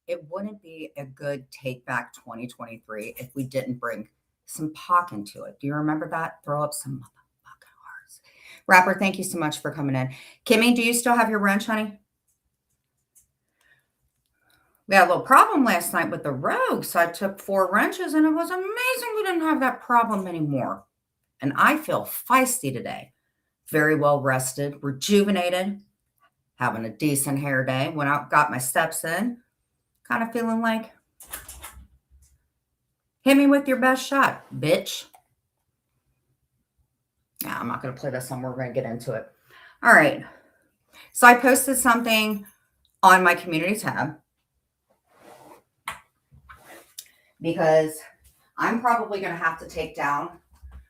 it wouldn't be a good take back 2023 if we didn't bring some POC into it. Do you remember that? Throw up some motherfucking hearts. Rapper, thank you so much for coming in. Kimmy, do you still have your wrench, honey? We had a little problem last night with the Rogue, so I took 4 wrenches, and it was amazing we didn't have that problem anymore. And I feel feisty today. Very well rested, rejuvenated, having a decent hair day. Went out, got my steps in, kind of feeling like, hit me with your best shot, bitch. Nah, I'm not going to play this one. We're going to get into it. All right. So I posted something on my community tab because I'm probably going to have to take down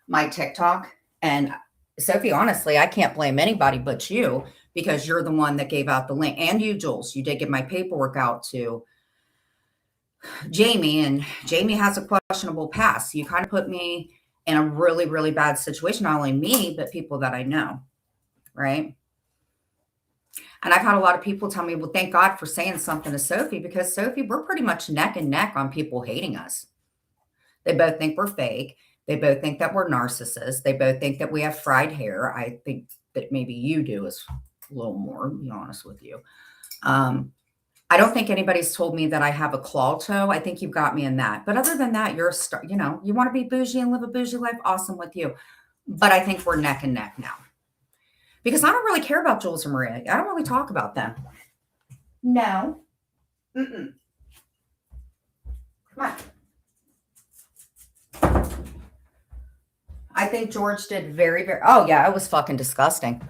my TikTok. And Sophie, honestly, I can't blame anybody but you because you're the one that gave out the link. And you, Jules, you did get my paperwork out to Jamie, and Jamie has a questionable past. You kind of put me in a really, really bad situation, not only me, but people that I know, right? And I've had a lot of people tell me, well, thank God for saying something to Sophie, because Sophie, we're pretty much neck and neck on people hating us. They both think we're fake. They both think that we're narcissists. They both think that we have fried hair. I think that maybe you do is a little more, to be honest with you. I don't think anybody's told me that I have a claw toe. I think you've got me in that. But other than that, you're a star. You know, you want to be bougie and live a bougie life. Awesome with you. But I think we're neck and neck now. Because I don't really care about Jules and Maria. I don't really talk about them. No. Mm-mm. Come on. I think George did very, very. Oh, yeah, it was fucking disgusting.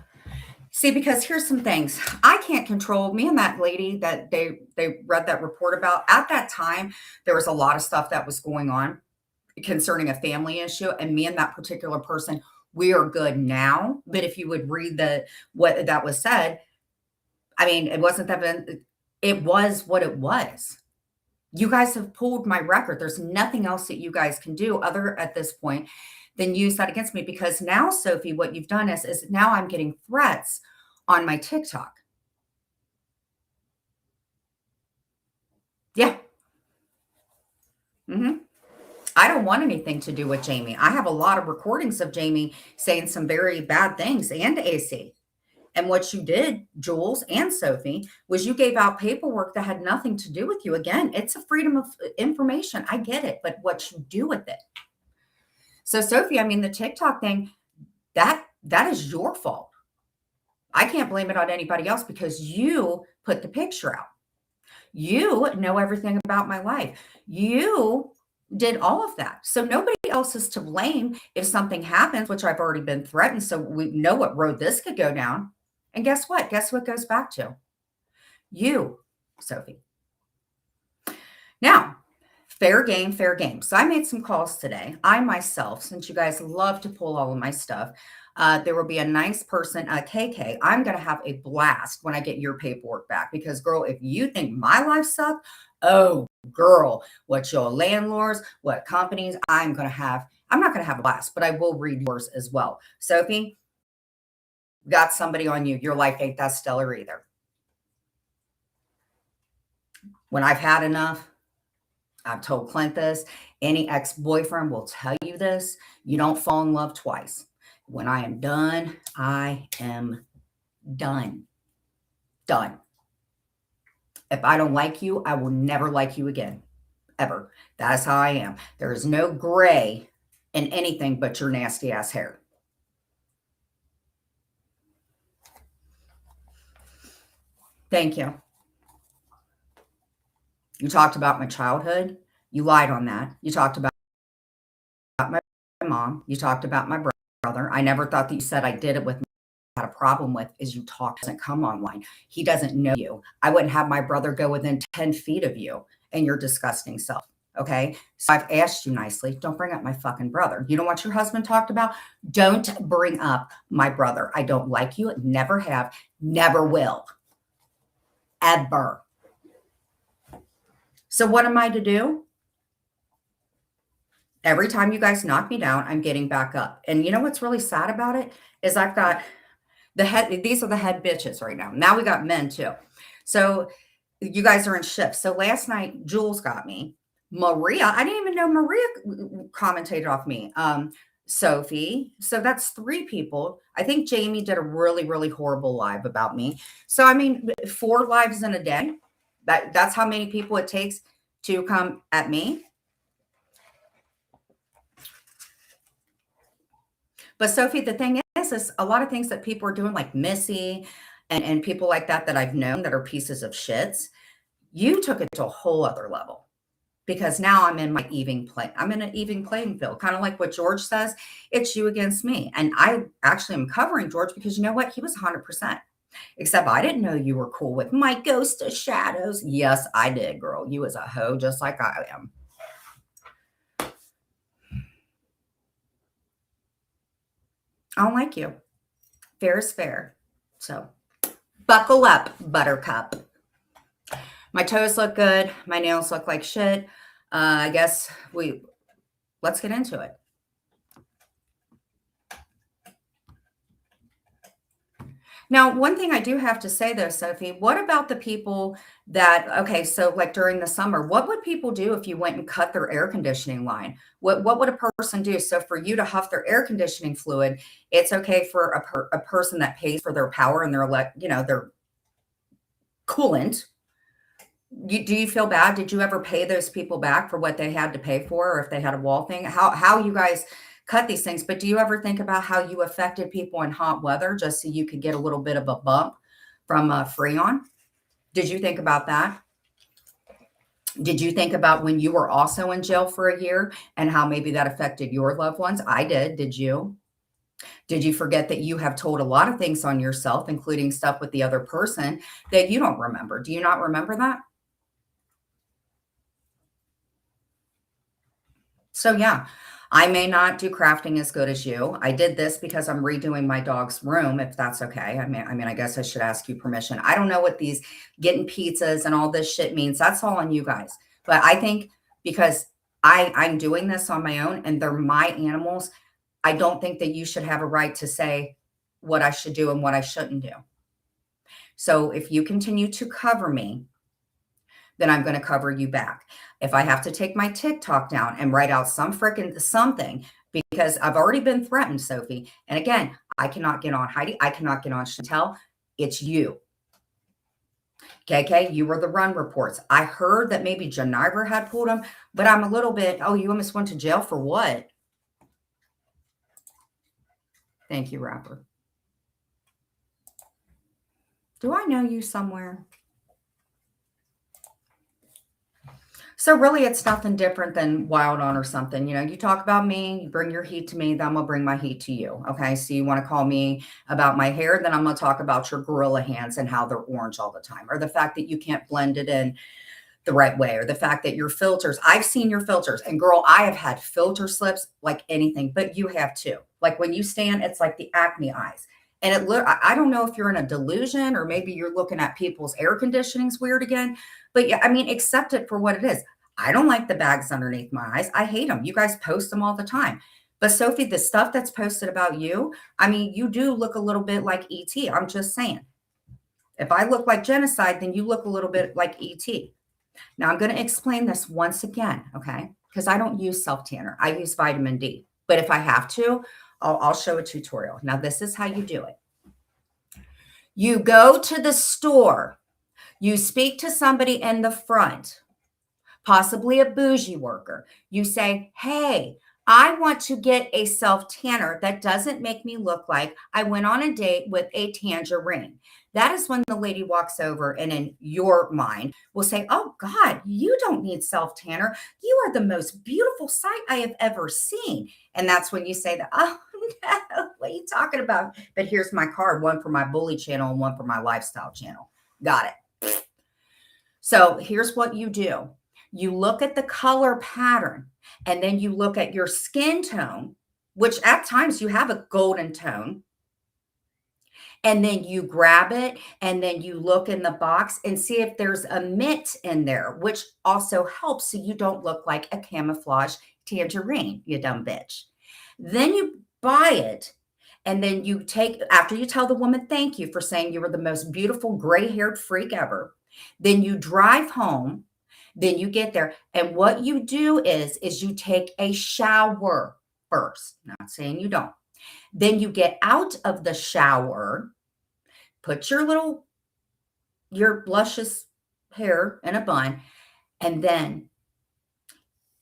See, because here's some things I can't control. Me and that lady that they read that report about, at that time, there was a lot of stuff that was going on concerning a family issue. And me and that particular person, we are good now. But if you would read what that was said, I mean, it wasn't that, it was what it was. You guys have pulled my record. There's nothing else that you guys can do other at this point than use that against me. Because now, Sophie, what you've done is now I'm getting threats on my TikTok. Yeah. I don't want anything to do with Jamie. I have a lot of recordings of Jamie saying some very bad things, and AC. And what you did, Jules and Sophie, was you gave out paperwork that had nothing to do with you. Again, it's a freedom of information. I get it, but what you do with it. So, Sophie, I mean, the TikTok thing, that is your fault. I can't blame it on anybody else because you put the picture out. You know everything about my life. You did all of that. So nobody else is to blame if something happens, which I've already been threatened. So we know what road this could go down. And guess what? Guess what goes back to? You, Sophie. Now, fair game, fair game. So I made some calls today. I myself, since you guys love to pull all of my stuff, there will be a nice person, KK. I'm going to have a blast when I get your paperwork back because, girl, if you think my life sucked, oh, girl, what your landlords, what companies, I'm not going to have a blast, but I will read yours as well. Sophie, got somebody on you. Your life ain't that stellar either. When I've had enough, I've told Clint this, any ex-boyfriend will tell you this, you don't fall in love twice. When I am done, I am done. Done. If I don't like you, I will never like you again. Ever. That's how I am. There is no gray in anything but your nasty ass hair. Thank you. You talked about my childhood. You lied on that. You talked about my mom. You talked about my brother. I never thought that you said I did it with me. Had a problem with is you talk doesn't come online. He doesn't know you. I wouldn't have my brother go within 10 feet of you and your disgusting self. Okay. So I've asked you nicely, don't bring up my fucking brother. You don't want your husband talked about? Don't bring up my brother. I don't like you. Never have, never will. Ever. So what am I to do? Every time you guys knock me down, I'm getting back up. And you know what's really sad about it is I've got these are the head bitches right now. Now we got men too. So you guys are in shifts. So last night, Jules got me. Maria, I didn't even know Maria commentated off me. Sophie. So that's 3 people. I think Jamie did a really, really horrible live about me. So I mean, 4 lives in a day. That's how many people it takes to come at me. But Sophie, the thing is a lot of things that people are doing, like Missy and people like that I've known that are pieces of shits. You took it to a whole other level because now I'm in I'm in an even playing field, kind of like what George says. It's you against me, and I actually am covering George because you know what? He was 100%. Except I didn't know you were cool with my ghost of shadows. Yes, I did, girl. You was a hoe just like I am. I don't like you. Fair is fair. So buckle up, buttercup. My toes look good. My nails look like shit. I guess let's get into it. Now, one thing I do have to say though, Sophie, what about the people that, okay, so like during the summer, what would people do if you went and cut their air conditioning line? What would a person do? So for you to huff their air conditioning fluid, it's okay for a person that pays for their power and their coolant. Do you feel bad? Did you ever pay those people back for what they had to pay for, or if they had a wall thing? How you guys cut these things? But do you ever think about how you affected people in hot weather just so you could get a little bit of a bump from Freon? Did you think about that? Did you think about when you were also in jail for a year and how maybe that affected your loved ones? I did. Did you? Did you forget that you have told a lot of things on yourself, including stuff with the other person that you don't remember? Do you not remember that? So yeah, I may not do crafting as good as you. I did this because I'm redoing my dog's room, if that's okay. I guess I should ask you permission. I don't know what these getting pizzas and all this shit means. That's all on you guys. But I think because I'm doing this on my own and they're my animals, I don't think that you should have a right to say what I should do and what I shouldn't do. So if you continue to cover me, then I'm going to cover you back. If I have to take my TikTok down and write out some freaking something, because I've already been threatened, Sophie. And again, I cannot get on Heidi. I cannot get on Chantel. It's you. KK, you were the run reports. I heard that maybe Janiver had pulled them, but I'm a little bit, oh, you almost went to jail for what? Thank you, Rapper. Do I know you somewhere? So really, it's nothing different than Wild On or something. You talk about me, you bring your heat to me, then I'm gonna bring my heat to you. Okay. So you want to call me about my hair, then I'm gonna talk about your gorilla hands and how they're orange all the time, or the fact that you can't blend it in the right way, or the fact that your filters, I've seen your filters, and girl, I have had filter slips like anything, but you have too. Like when you stand, it's like the acne eyes. And I don't know if you're in a delusion or maybe you're looking at people's air conditioning's weird again, but yeah, I mean, accept it for what it is. I don't like the bags underneath my eyes. I hate them. You guys post them all the time. But Sophie, the stuff that's posted about you, I mean, you do look a little bit like ET. I'm just saying. If I look like genocide, then you look a little bit like ET. Now I'm going to explain this once again, okay? Because I don't use self-tanner. I use vitamin D. But if I have to, I'll show a tutorial. Now this is how you do it. You go to the store. You speak to somebody in the front, possibly a bougie worker. You say, hey, I want to get a self-tanner that doesn't make me look like I went on a date with a tangerine. That is when the lady walks over and in your mind will say, oh God, you don't need self-tanner. You are the most beautiful sight I have ever seen. And that's when you say that, oh no, what are you talking about? But here's my card, one for my bully channel and one for my lifestyle channel. Got it. So here's what you do. You look at the color pattern and then you look at your skin tone, which at times you have a golden tone. And then you grab it and then you look in the box and see if there's a mint in there, which also helps so you don't look like a camouflage tangerine, you dumb bitch. Then you buy it. And then you after you tell the woman, thank you for saying you were the most beautiful gray haired freak ever, Then you drive home. Then you get there. And what you do is you take a shower first. Not saying you don't. Then you get out of the shower, put your luscious hair in a bun, and then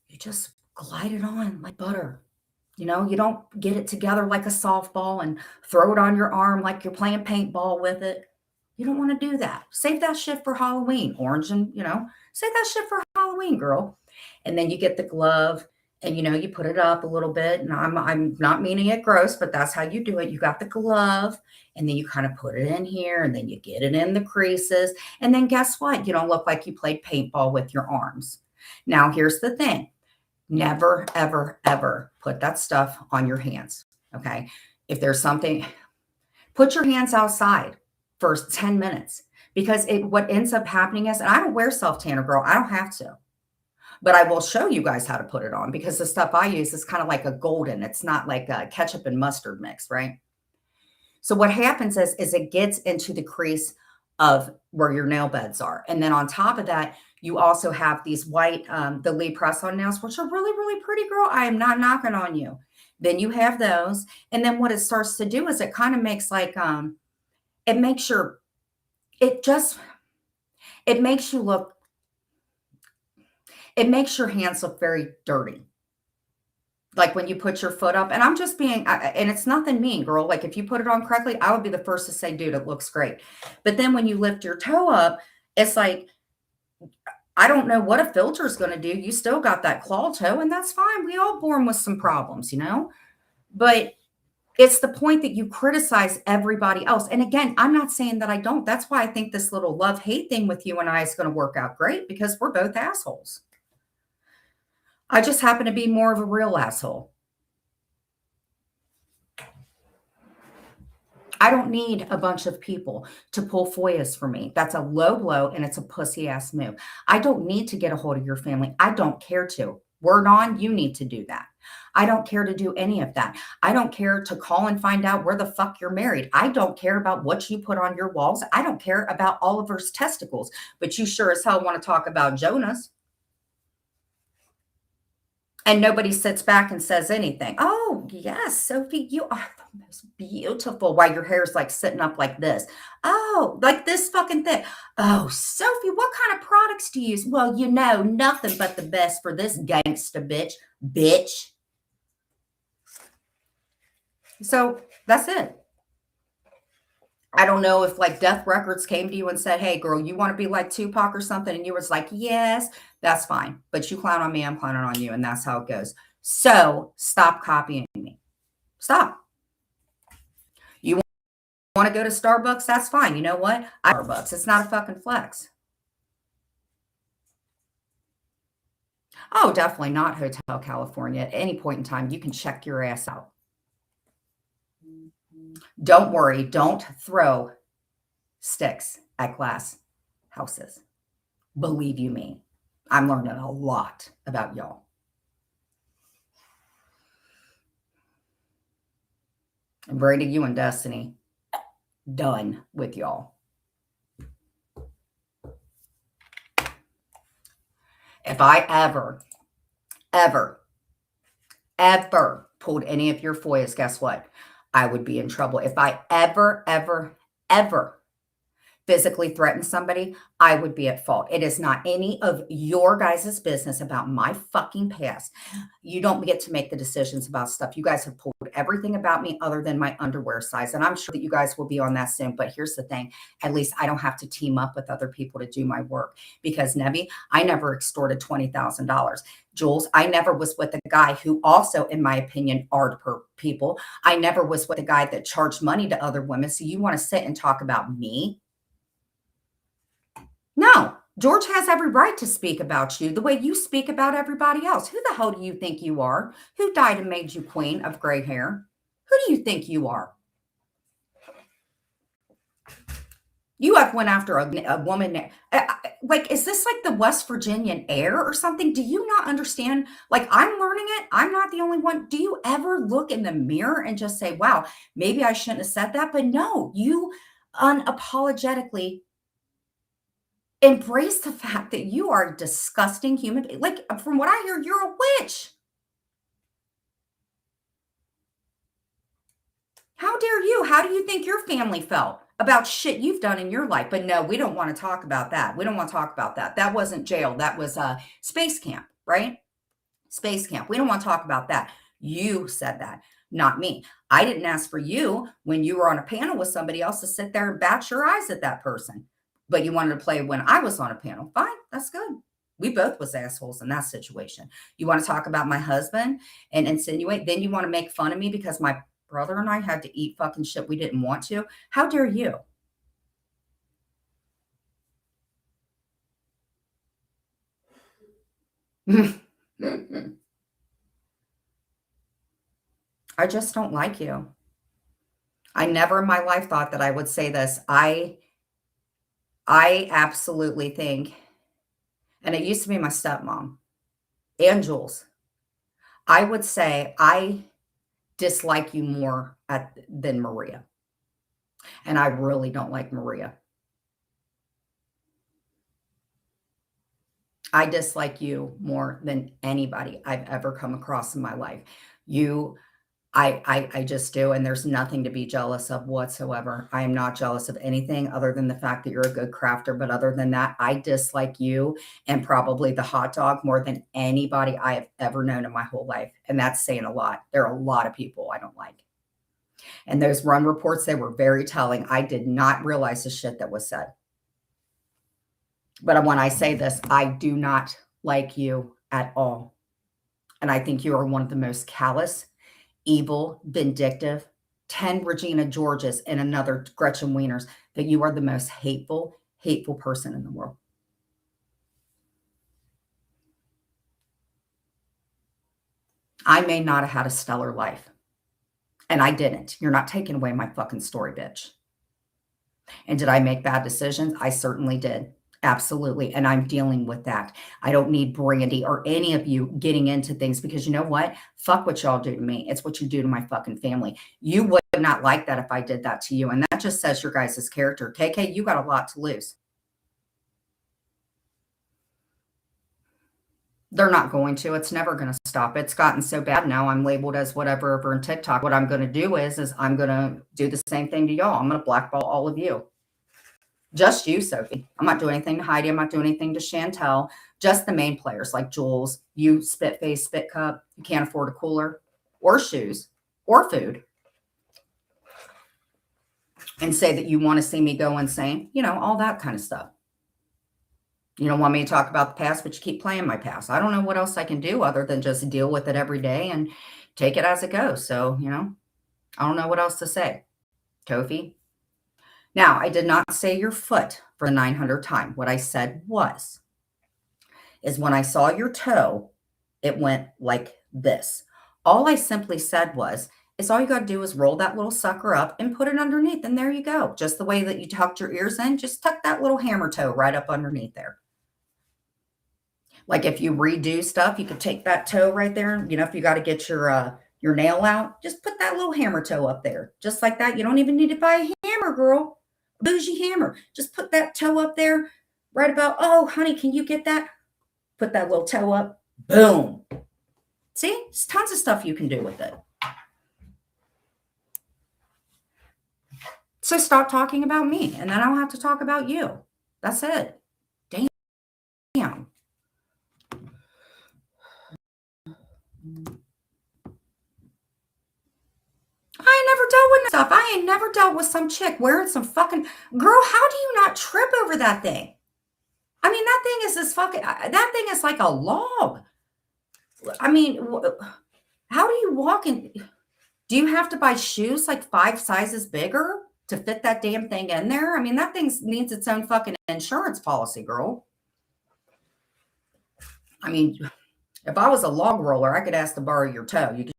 you just glide it on like butter. You don't get it together like a softball and throw it on your arm like you're playing paintball with it. You don't want to do that. Save that shit for Halloween. Orange and, save that shit for Halloween, girl. And then you get the glove and, you put it up a little bit. And I'm not meaning it gross, but that's how you do it. You got the glove and then you kind of put it in here and then you get it in the creases. And then guess what? You don't look like you played paintball with your arms. Now, here's the thing. Never, ever, ever put that stuff on your hands. Okay. If there's something, put your hands outside for 10 minutes because what ends up happening is, and I don't wear self-tanner, girl. I don't have to, but I will show you guys how to put it on because the stuff I use is kind of like a golden. It's not like a ketchup and mustard mix, right? So what happens is it gets into the crease of where your nail beds are. And then on top of that, you also have these white, the Lee press-on nails, which are really, really pretty, girl. I am not knocking on you. Then you have those. And then what it starts to do is it kind of makes like, it makes your hands look very dirty. Like when you put your foot up, and I'm just being, and it's nothing mean, girl. Like if you put it on correctly, I would be the first to say, dude, it looks great. But then when you lift your toe up, it's like, I don't know what a filter is going to do. You still got that claw toe, and that's fine. We all born with some problems, But it's the point that you criticize everybody else. And again, I'm not saying that I don't. That's why I think this little love-hate thing with you and I is going to work out great because we're both assholes. I just happen to be more of a real asshole. I don't need a bunch of people to pull FOIAs for me. That's a low blow and it's a pussy ass move. I don't need to get a hold of your family. I don't care to. Word on, you need to do that. I don't care to do any of that. I don't care to call and find out where the fuck you're married. I don't care about what you put on your walls. I don't care about Oliver's testicles, but you sure as hell want to talk about Jonah's. And nobody sits back and says anything. Oh, yes, Sophie, you are the most beautiful. While your hair is like sitting up like this. Oh, like this fucking thing. Oh, Sophie, what kind of products do you use? Well, nothing but the best for this gangsta bitch. So that's it. I don't know if like Death Records came to you and said, hey, girl, you want to be like Tupac or something? And you was like, yes, that's fine. But you clown on me, I'm clowning on you. And that's how it goes. So stop copying me. Stop. You want to go to Starbucks? That's fine. You know what? Starbucks. It's not a fucking flex. Oh, definitely not Hotel California. At any point in time, you can check your ass out. Don't worry. Don't throw sticks at glass houses. Believe you me, I'm learning a lot about y'all. And Brady, you and Destiny, done with y'all. If I ever pulled any of your FOIAs, guess what? I would be in trouble. If I ever physically threaten somebody, I would be at fault. It is not any of your guys' business about my fucking past. You don't get to make the decisions about stuff. You guys have pulled everything about me other than my underwear size. And I'm sure that you guys will be on that soon. But here's the thing. At least I don't have to team up with other people to do my work. Because Nebby, I never extorted $20,000. Jules, I never was with a guy who also, in my opinion, ard per people. I never was with a guy that charged money to other women. So you want to sit and talk about me? No, George has every right to speak about you the way you speak about everybody else. Who the hell do you think you are? Who died and made you queen of gray hair? Who do you think you are? You have went after a woman. Like, is this like the West Virginian air or something? Do you not understand? Like, I'm learning it. I'm not the only one. Do you ever look in the mirror and just say, wow, maybe I shouldn't have said that? But no, you unapologetically Embrace the fact that you are a disgusting human being. Like, from what I hear, you're a witch. How dare you? How do you think your family felt about shit you've done in your life? But no, we don't want to talk about that. We don't want to talk about that. That wasn't jail. That was space camp, right? Space camp. We don't want to talk about that. You said that, not me. I didn't ask for you when you were on a panel with somebody else to sit there and bat your eyes at that person. But you wanted to play when I was on a panel. Fine, that's good. We both was assholes in that situation. You want to talk about my husband and insinuate, then you want to make fun of me because my brother and I had to eat fucking shit we didn't want to. How dare you? I just don't like you. I never in my life thought that I would say this. I absolutely think, and it used to be my stepmom and Jules, I would say I dislike you more than Maria. And I really don't like Maria. I dislike you more than anybody I've ever come across in my life. You I just do, and there's nothing to be jealous of whatsoever. I am not jealous of anything other than the fact that you're a good crafter, but other than that, I dislike you and probably the hot dog more than anybody I have ever known in my whole life, and that's saying a lot. There are a lot of people I don't like, and those run reports, they were very telling. I did not realize the shit that was said. But when I say this, I do not like you at all, and I think you are one of the most callous, evil, vindictive, 10 Regina Georges and another Gretchen Wieners, that you are the most hateful, hateful person in the world. I may not have had a stellar life, and I didn't. You're not taking away my fucking story, bitch. And did I make bad decisions? I certainly did. Absolutely. And I'm dealing with that. I don't need Brandy or any of you getting into things because you know what? Fuck what y'all do to me. It's what you do to my fucking family. You would not like that if I did that to you. And that just says your guys' character. KK, you got a lot to lose. They're not going to. It's never going to stop. It's gotten so bad now. I'm labeled as whatever over in TikTok. What I'm going to do is I'm going to do the same thing to y'all. I'm going to blackball all of you. Just you, Sophie. I'm not doing anything to Heidi. I'm not doing anything to Chantel. Just the main players like Jules. You spit face, spit cup. You can't afford a cooler or shoes or food. And say that you want to see me go insane. You know, all that kind of stuff. You don't want me to talk about the past, but you keep playing my past. I don't know what else I can do other than just deal with it every day and take it as it goes. So, you know, I don't know what else to say. Kofi. Now, I did not say your foot for the 900th time. What I said is when I saw your toe, it went like this. All I simply said is all you got to do is roll that little sucker up and put it underneath. And there you go. Just the way that you tucked your ears in, just tuck that little hammer toe right up underneath there. Like if you redo stuff, you could take that toe right there. You know, if you got to get your nail out, just put that little hammer toe up there. Just like that. You don't even need to buy a hammer, girl. Bougie hammer. Just put that toe up there right about, oh, honey, can you get that? Put that little toe up. Boom. See, there's tons of stuff you can do with it. So stop talking about me, and then I don't have to talk about you. That's it. Damn. I ain't never dealt with stuff. I ain't never dealt with some chick wearing some fucking girl. How do you not trip over that thing? I mean, that thing is this fucking. That thing is like a log. I mean, how do you walk in? Do you have to buy shoes like 5 sizes bigger to fit that damn thing in there? I mean, that thing needs its own fucking insurance policy, girl. I mean, if I was a log roller, I could ask to borrow your toe. You could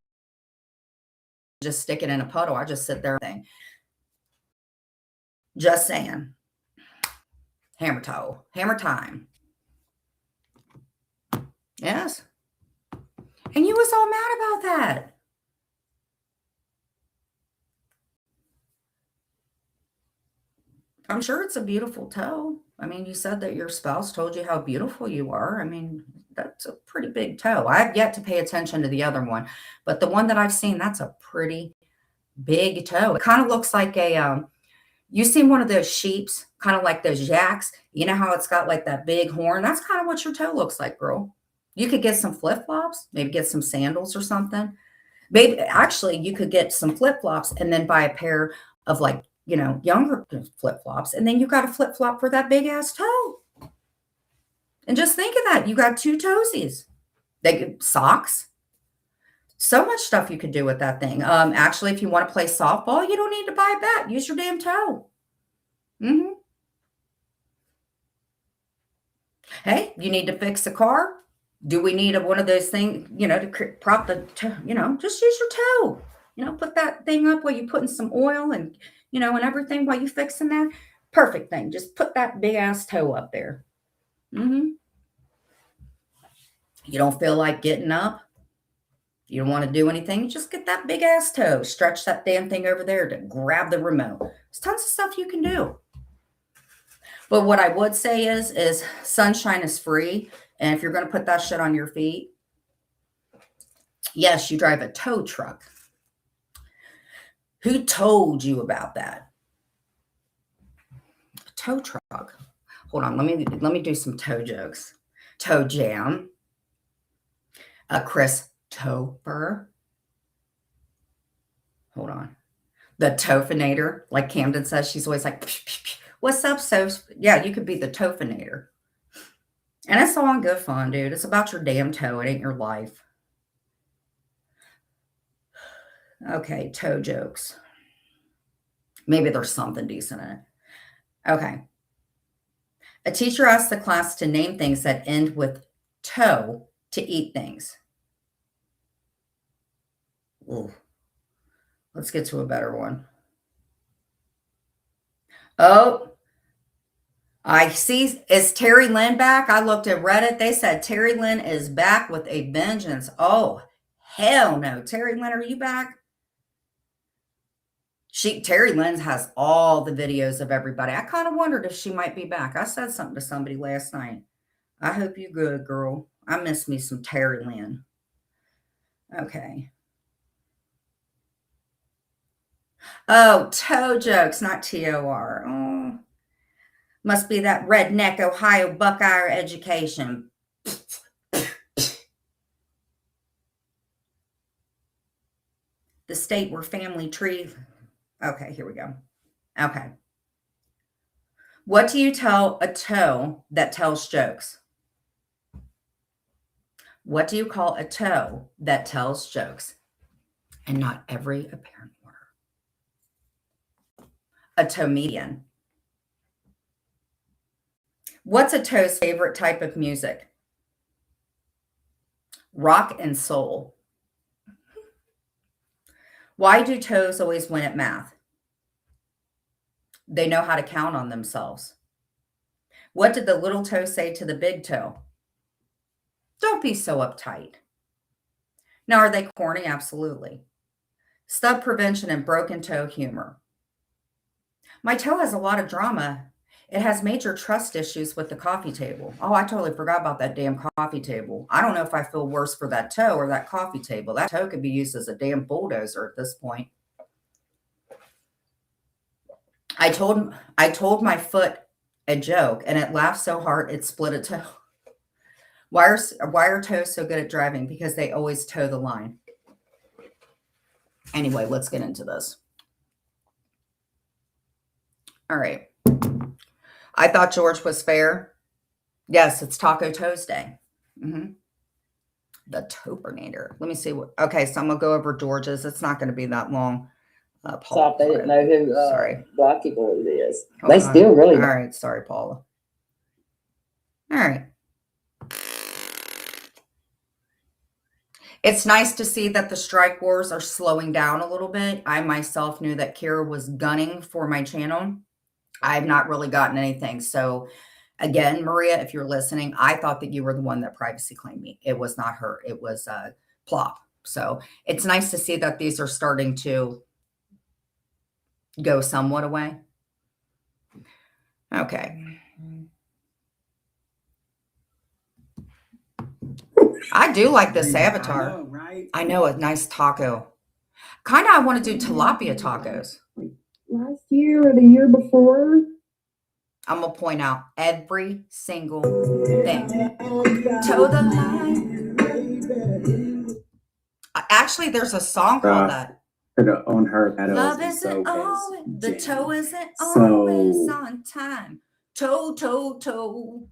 just stick it in a puddle. I just sit there and just saying. Hammer toe. Hammer time. Yes. And you was all mad about that. I'm sure it's a beautiful toe. I mean, you said that your spouse told you how beautiful you are. I mean, that's a pretty big toe. I've yet to pay attention to the other one, but the one that I've seen, that's a pretty big toe. It kind of looks like you seen one of those sheeps, kind of like those yaks. You know how it's got like that big horn? That's kind of what your toe looks like, girl. You could get some flip-flops, maybe get some sandals or something. Maybe actually you could get some flip-flops and then buy a pair of like, younger flip-flops. And then you got a flip-flop for that big ass toe. And just think of that. You got two toesies. Socks. So much stuff you could do with that thing. Actually, if you want to play softball, you don't need to buy a bat. Use your damn toe. Hey, you need to fix a car? Do we need one of those things, to prop the toe, just use your toe. Put that thing up while you're putting some oil and, and everything while you're fixing that. Perfect thing. Just put that big ass toe up there. You don't feel like getting up. You don't want to do anything. Just get that big ass toe. Stretch that damn thing over there to grab the remote. There's tons of stuff you can do. But what I would say is sunshine is free. And if you're going to put that shit on your feet, yes, you drive a tow truck. Who told you about that? A tow truck. Hold on, let me do some toe jokes. Toe jam. Chris Topher. Hold on. The Tofinator, like Camden says, she's always like, psh, psh, psh. What's up, so? Yeah, you could be the Tofinator. And it's all in good fun, dude. It's about your damn toe. It ain't your life. Okay, toe jokes. Maybe there's something decent in it. Okay. A teacher asked the class to name things that end with toe to eat things. Ooh. Let's get to a better one. Oh, I see. Is Terry Lynn back? I looked at Reddit. They said Terry Lynn is back with a vengeance. Oh, hell no. Terry Lynn, are you back? Terry Lynn has all the videos of everybody. I kind of wondered if she might be back. I said something to somebody last night. I hope you're good, girl. I miss me some Terry Lynn. Okay. Oh, toe jokes, not T-O-R. Oh, must be that redneck Ohio Buckeye education. The state where family tree. Okay, here we go. Okay. What do you tell a toe that tells jokes? What do you call a toe that tells jokes? And not every apparent order. A comedian. What's a toe's favorite type of music? Rock and soul. Why do toes always win at math? They know how to count on themselves. What did the little toe say to the big toe? Don't be so uptight. Now, are they corny? Absolutely. Stub prevention and broken toe humor. My toe has a lot of drama. It has major trust issues with the coffee table. Oh, I totally forgot about that damn coffee table. I don't know if I feel worse for that toe or that coffee table. That toe could be used as a damn bulldozer at this point. I told my foot a joke and it laughed so hard it split a toe. Why are toes so good at driving? Because they always toe the line. Anyway, let's get into this. All right. I thought George was fair. Yes, it's Taco Tuesday. The Topinator. Let me see what. Okay, so I'm gonna go over George's. It's not going to be that long. Paula, they didn't know who Blocky Boy is. Hold they on. still really. All right, sorry, Paula. All right. It's nice to see that the strike wars are slowing down a little bit. I myself knew that Kira was gunning for my channel. I've not really gotten anything. So again, Maria, if you're listening, I thought that you were the one that privacy claimed me. It was not her. It was Plop. So it's nice to see that these are starting to go somewhat away. Okay. I do like this I avatar. know, right? I know, a nice taco. Kind of, I want to do tilapia tacos. Last year or the year before. I'm going to point out every single thing. Toe the line. Actually, there's a song called that. On her, Love isn't always, the toe isn't always on time. Toe, toe, toe.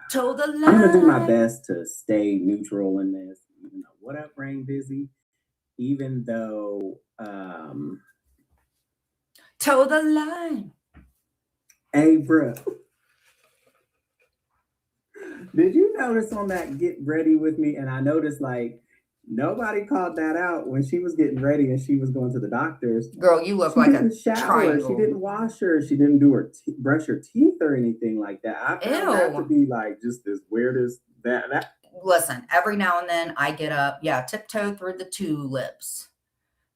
Toe the line. I'm going to do my best to stay neutral in this. What up, Brain Busy? Even though... toe the line. Hey, bro. Did you notice on that Get Ready With Me? And I noticed, like, nobody called that out when she was getting ready and she was going to the doctor's. Girl, you look like a triangle. She didn't wash her. She didn't do her brush her teeth or anything like that. I found that to be like just as weird as that. Listen, every now and then I get up, tiptoe through the tulips.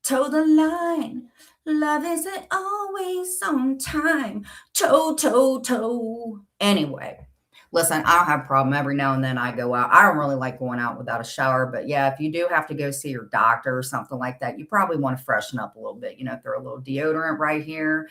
Toe the line. Love isn't always on time. Toe, toe, toe. Anyway, listen, I don't have a problem. Every now and then I go out. I don't really like going out without a shower. But yeah, if you do have to go see your doctor or something like that, you probably want to freshen up a little bit. Throw a little deodorant right here,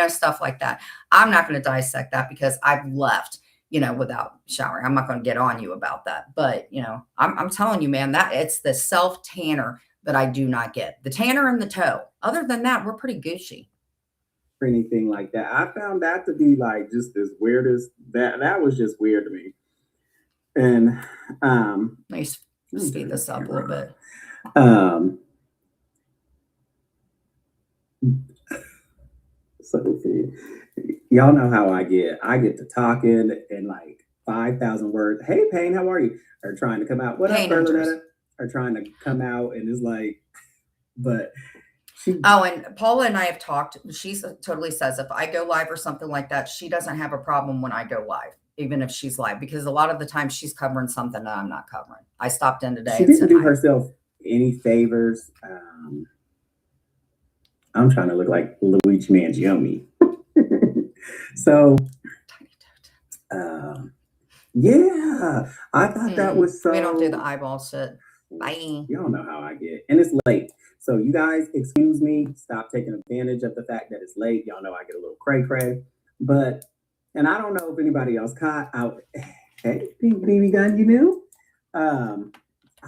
stuff like that. I'm not going to dissect that because I've left, without showering. I'm not going to get on you about that. But, I'm telling you, man, that it's the self tanner that I do not get. The tanner and the toe. Other than that, we're pretty Gucci. Or anything like that. I found that to be like just as weird as that was just weird to me. And let me speed this up a little bit. So y'all know how I get to talking and like 5,000 words. Hey, Payne, how are you? Or trying to come out. What up, Bernadetta? Are trying to come out and it's like, but and Paula and I have talked. She totally says if I go live or something like that, she doesn't have a problem when I go live, even if she's live, because a lot of the time she's covering something that I'm not covering. I stopped in today. She didn't do herself any favors. I'm trying to look like Luigi Mangione. So, yeah, I thought that was so. We don't do the eyeball shit. Bye. Y'all know how I get. And it's late. So you guys, excuse me. Stop taking advantage of the fact that it's late. Y'all know I get a little cray-cray. But, and I don't know if anybody else caught out. Hey, Pink BB Gun, you knew? I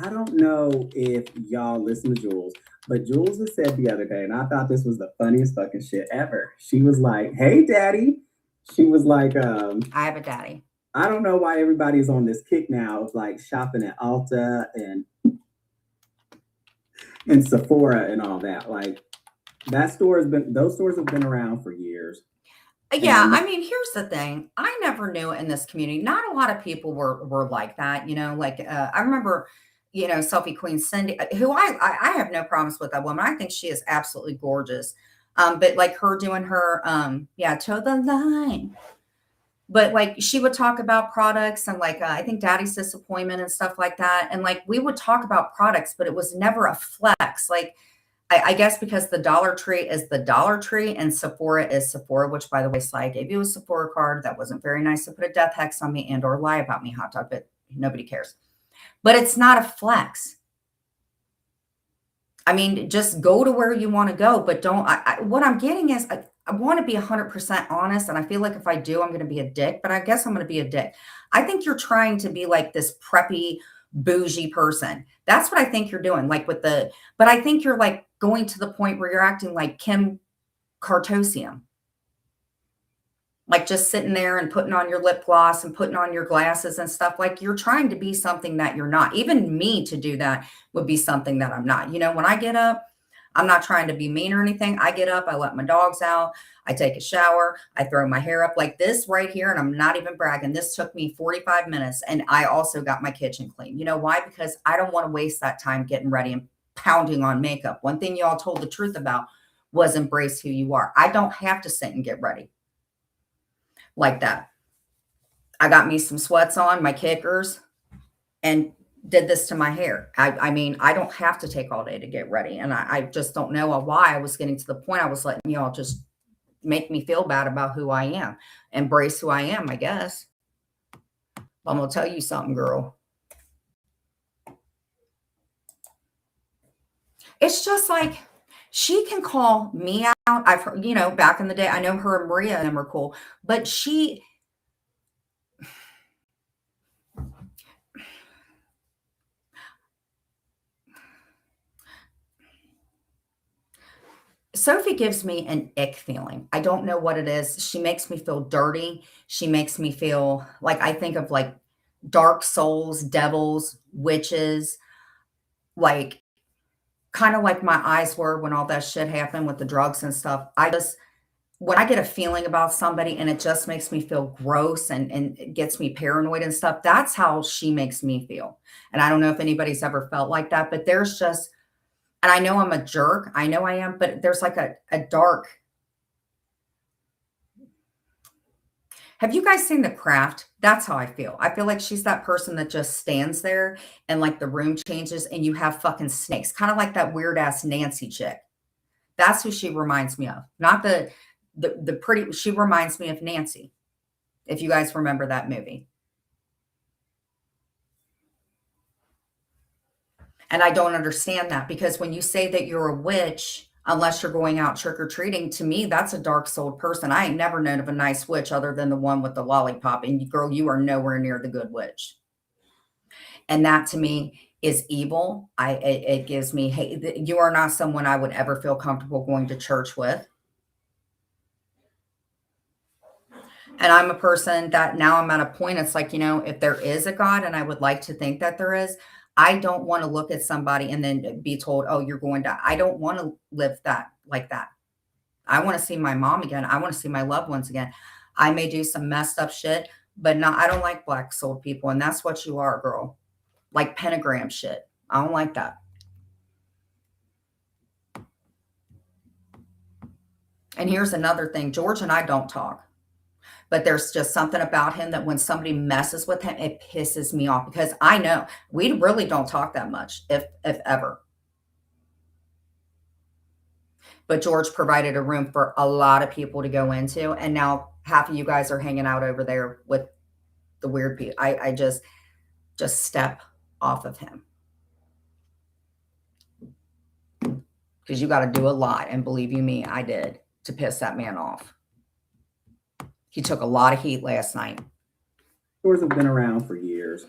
don't know if y'all listen to Jules, but Jules has said the other day, and I thought this was the funniest fucking shit ever. She was like, hey, daddy. She was like, I have a daddy. I don't know why everybody's on this kick now of like shopping at Ulta and Sephora and all that. Like those stores have been around for years. Yeah, I mean, here's the thing. I never knew in this community, not a lot of people were like that, I remember, Selfie Queen Cindy, who I have no problems with that woman. I think she is absolutely gorgeous. But like her doing her, toe the line. But like she would talk about products and like I think Daddy's Disappointment and stuff like that. And like we would talk about products, but it was never a flex. Like I guess because the Dollar Tree is the Dollar Tree and Sephora is Sephora, which by the way, Sly gave you a Sephora card. That wasn't very nice to put a death hex on me and or lie about me, hot dog, but nobody cares. But it's not a flex. I mean, just go to where you want to go, but don't. What I'm getting is I want to be 100% honest. And I feel like if I do, I'm going to be a dick, but I guess I'm going to be a dick. I think you're trying to be like this preppy, bougie person. That's what I think you're doing. But I think you're like going to the point where you're acting like Kim Kardashian. Like just sitting there and putting on your lip gloss and putting on your glasses and stuff. Like you're trying to be something that you're not. Even me to do that would be something that I'm not. When I get up, I'm not trying to be mean or anything. I get up, I let my dogs out, I take a shower, I throw my hair up like this right here. And I'm not even bragging. This took me 45 minutes. And I also got my kitchen clean. You know why? Because I don't want to waste that time getting ready and pounding on makeup. One thing you all told the truth about was embrace who you are. I don't have to sit and get ready like that. I got me some sweats on, my kickers, and did this to my hair. I mean, I don't have to take all day to get ready. And I just don't know why I was getting to the point I was letting y'all just make me feel bad about who I am. Embrace who I am, I guess. I'm going to tell you something, girl. It's just like she can call me out. I've heard, back in the day, I know her and Maria and them are cool, but Sophie gives me an ick feeling. I don't know what it is. She makes me feel dirty. She makes me feel like I think of like dark souls, devils, witches, like kind of like my eyes were when all that shit happened with the drugs and stuff. When I get a feeling about somebody and it just makes me feel gross and it gets me paranoid and stuff, that's how she makes me feel. And I don't know if anybody's ever felt like that, but there's just, and I know I'm a jerk. I know I am, but there's like a dark. Have you guys seen The Craft? That's how I feel. I feel like she's that person that just stands there and like the room changes and you have fucking snakes, kind of like that weird ass Nancy chick. That's who she reminds me of. Not the pretty, she reminds me of Nancy. If you guys remember that movie. And I don't understand that because when you say that you're a witch, unless you're going out trick-or-treating, to me, that's a dark-souled person. I ain't never known of a nice witch other than the one with the lollipop. And girl, you are nowhere near the good witch. And that to me is evil. It gives me hate. You are not someone I would ever feel comfortable going to church with. And I'm a person that now I'm at a point, it's like, if there is a God, and I would like to think that there is, I don't want to look at somebody and then be told, oh, you're going to, I don't want to live that like that. I want to see my mom again. I want to see my loved ones again. I may do some messed up shit, but no, I don't like black souled people. And that's what you are, girl. Like pentagram shit. I don't like that. And here's another thing. George and I don't talk. But there's just something about him that when somebody messes with him, it pisses me off because I know we really don't talk that much, if ever. But George provided a room for a lot of people to go into. And now half of you guys are hanging out over there with the weird people. I just step off of him. Because you got to do a lot. And believe you me, I did to piss that man off. He took a lot of heat last night. Stores have been around for years.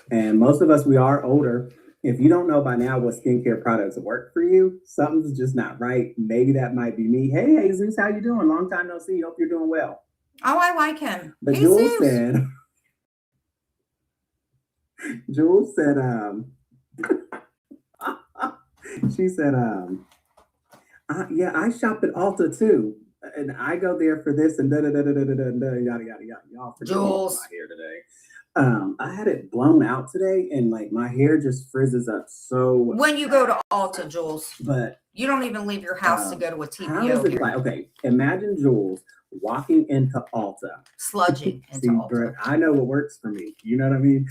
And most of us, we are older. If you don't know by now what skincare products work for you, something's just not right. Maybe that might be me. Hey, Jesus, how you doing? Long time no see. Hope you're doing well. Oh, I like him. But Jules said, she said, yeah, I shop at Ulta too. And I go there for this and yada yada yada. Y'all forget my hair today. I had it blown out today, and like my hair just frizzes up so. When you go to Ulta, Jules, but you don't even leave your house to go to a TPO. How is it like? Okay, imagine Jules walking into Ulta, sludging into Ulta. I know what works for me. You know what I mean?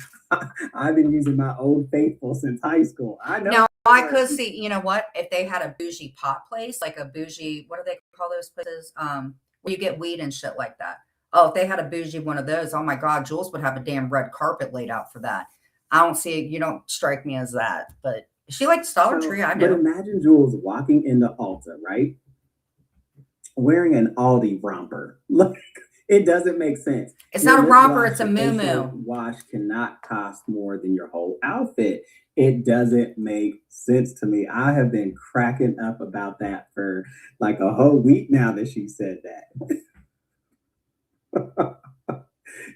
I've been using my Old Faithful since high school. I know. Now I could see. You know what? If they had a bougie pot place, like a bougie, what do they call those places? Where you get weed and shit like that. Oh, if they had a bougie one of those, oh my God, Jules would have a damn red carpet laid out for that. I don't see it. You don't strike me as that, but she likes Dollar Tree. I know. But imagine Jules walking into Ulta, right? Wearing an Aldi romper. Look, it doesn't make sense. It's not a romper, it's a muumuu. Wash cannot cost more than your whole outfit. It doesn't make sense to me. I have been cracking up about that for like a whole week now that she said that.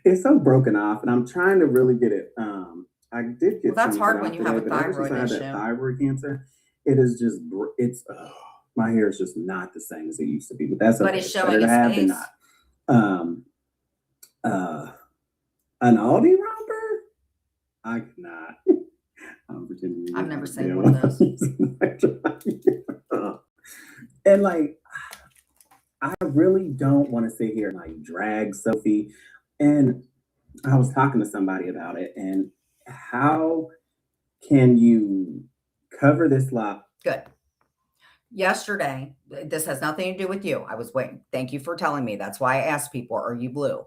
It's so broken off, and I'm trying to really get it. I did get. Well, that's hard when you have a thyroid issue. Thyroid cancer. It is just. It's. My hair is just not the same as it used to be, but that's okay. But it's showing its face. An Aldi romper? I cannot. I'm pretending. I've never seen one of those. And like, I really don't want to sit here and like drag Sophie. And I was talking to somebody about it, and how can you cover this lie? Good. Yesterday, this has nothing to do with you. I was waiting. Thank you for telling me. That's why I asked people, are you blue?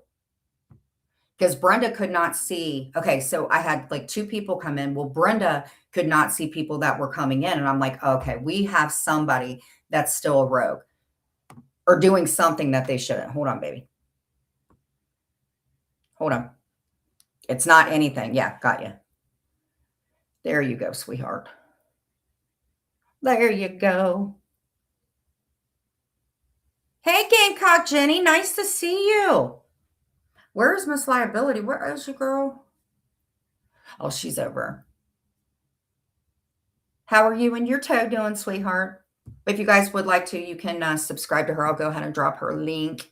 because Brenda could not see. Okay, so I had like 2 people come in. Well, Brenda could not see people that were coming in. And I'm like, okay, we have somebody that's still a rogue or doing something that they shouldn't. Hold on, baby. Hold on. It's not anything. Yeah, got you. There you go, sweetheart. There you go. Hey, Gamecock Jenny, nice to see you. Where's Miss Liability? Where is your girl? Oh, she's over. How are you and your toe doing, sweetheart? If you guys would like to, you can subscribe to her. I'll go ahead and drop her link.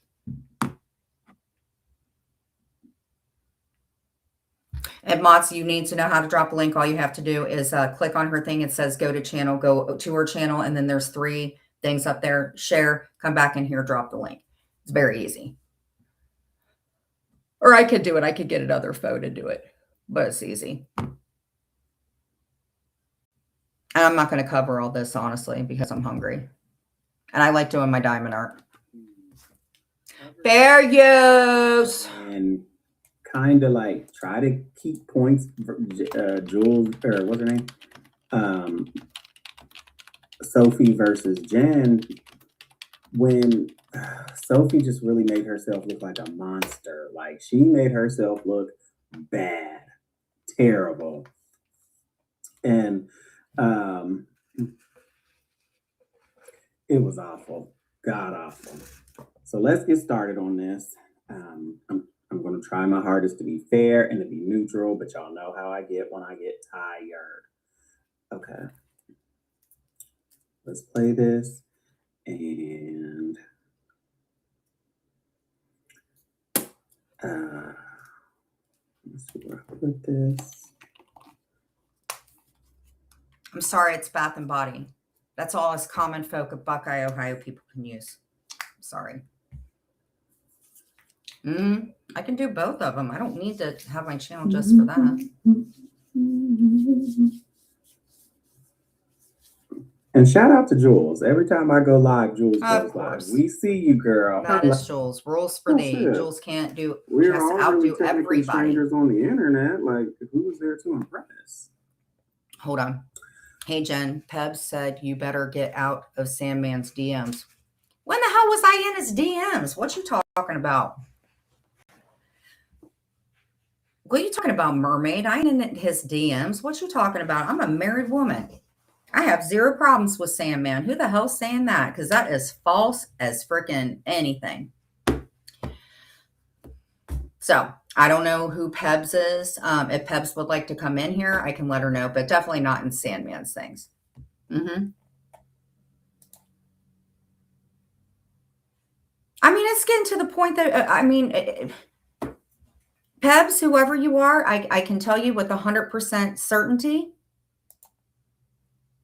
And mods, you need to know how to drop a link. All you have to do is click on her thing. It says go to channel, go to her channel, and then there's 3 things up there. Share, come back in here, drop the link. It's very easy. Or I could do it. I could get another phone to do it, but it's easy. And I'm not going to cover all this, honestly, because I'm hungry. And I like doing my diamond art. Fair use. And kind of like try to keep points. Jules, or what's her name? Sophie versus Jen. When Sophie just really made herself look like a monster. Like, she made herself look bad, terrible. And it was awful, god awful. So let's get started on this. I'm going to try my hardest to be fair and to be neutral, but y'all know how I get when I get tired. Okay. Let's play this. And let's see where I put this. I'm sorry, it's Bath and Body. That's all us common folk of Buckeye, Ohio people can use. I'm sorry. I can do both of them. I don't need to have my channel just for that. And shout out to Jules. Every time I go live, Jules goes live. We see you, girl. That is Jules. Rules for thee. Shit. Jules can't do. We're has all to outdo really everybody. strangers on the internet. Like, who's there to impress? Hold on. Hey, Jen. Peb said you better get out of Sandman's DMs. When the hell was I in his DMs? What you talking about? What are you talking about, mermaid? I ain't in his DMs. What you talking about? I'm a married woman. I have 0 problems with Sandman. Who the hell's saying that? Because that is false as freaking anything. So I don't know who Pebs is. If Pebs would like to come in here, I can let her know, but definitely not in Sandman's things. I mean, it's getting to the point that, Pebs, whoever you are, I can tell you with 100% certainty,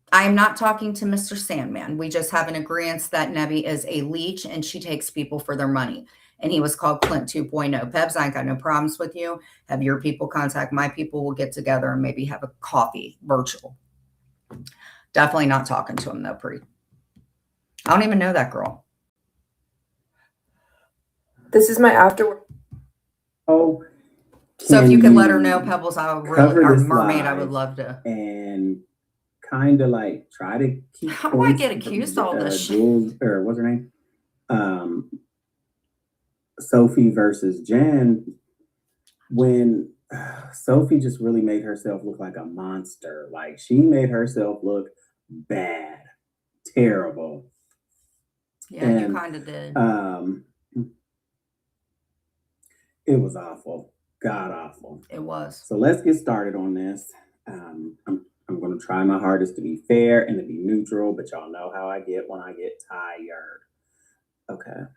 I am not talking to Mr. Sandman. We just have an agreement that Nebby is a leech and she takes people for their money. And he was called Clint 2.0. Pebs, I ain't got no problems with you. Have your people contact my people. We'll get together and maybe have a coffee virtual. Definitely not talking to him, though, Pre. I don't even know that girl. This is my after. Oh. So if you could let her know, Pebbles, I would really, or Mermaid, I would love to. And kind of like try to keep. How do I get accused of all this shit? Jules, or what's her name? Sophie versus Jen. When Sophie just really made herself look like a monster. Like, she made herself look bad, terrible. Yeah, and, you kind of did. It was awful, god awful. It was. So let's get started on this. I'm going to try my hardest to be fair and to be neutral, but y'all know how I get when I get tired. Okay.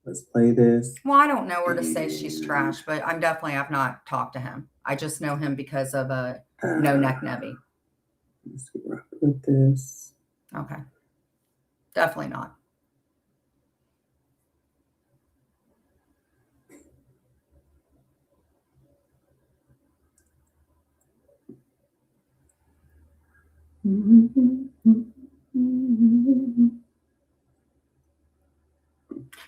Let's play this. Well, I don't know her to say she's trash, but I'm definitely have not talked to him. I just know him because of No Neck Nebby. Let's see where I put this. Okay. Definitely not.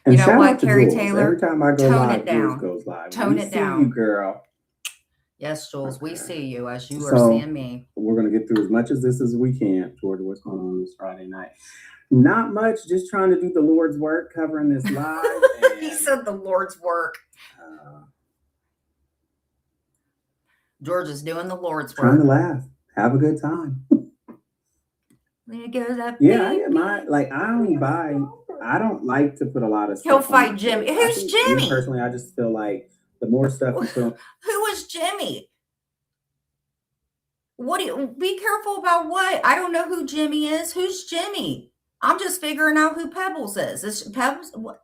And You know shout what, out to Carrie Jules. Taylor? Every time I go Tone live, it down. Jules goes live. Tone We it see down. you, girl. Yes, Jules, we see you as you are So, seeing me. We're going to get through as much of this as we can. Georgia, what's going on this Friday night? Not much, just trying to do the Lord's work, covering this live. He said the Lord's work. Georgia's doing the Lord's Trying to work. laugh. Have a good time. There goes that Yeah, I get my, like, I don't like to put a lot of stuff. He'll fight on Jimmy. face. Who's Jimmy? Me personally, I just feel like the more stuff you put on. Who is Jimmy? What do you be careful about what? I don't know who Jimmy is. Who's Jimmy? I'm just figuring out who Pebbles is. Is Pebbles what?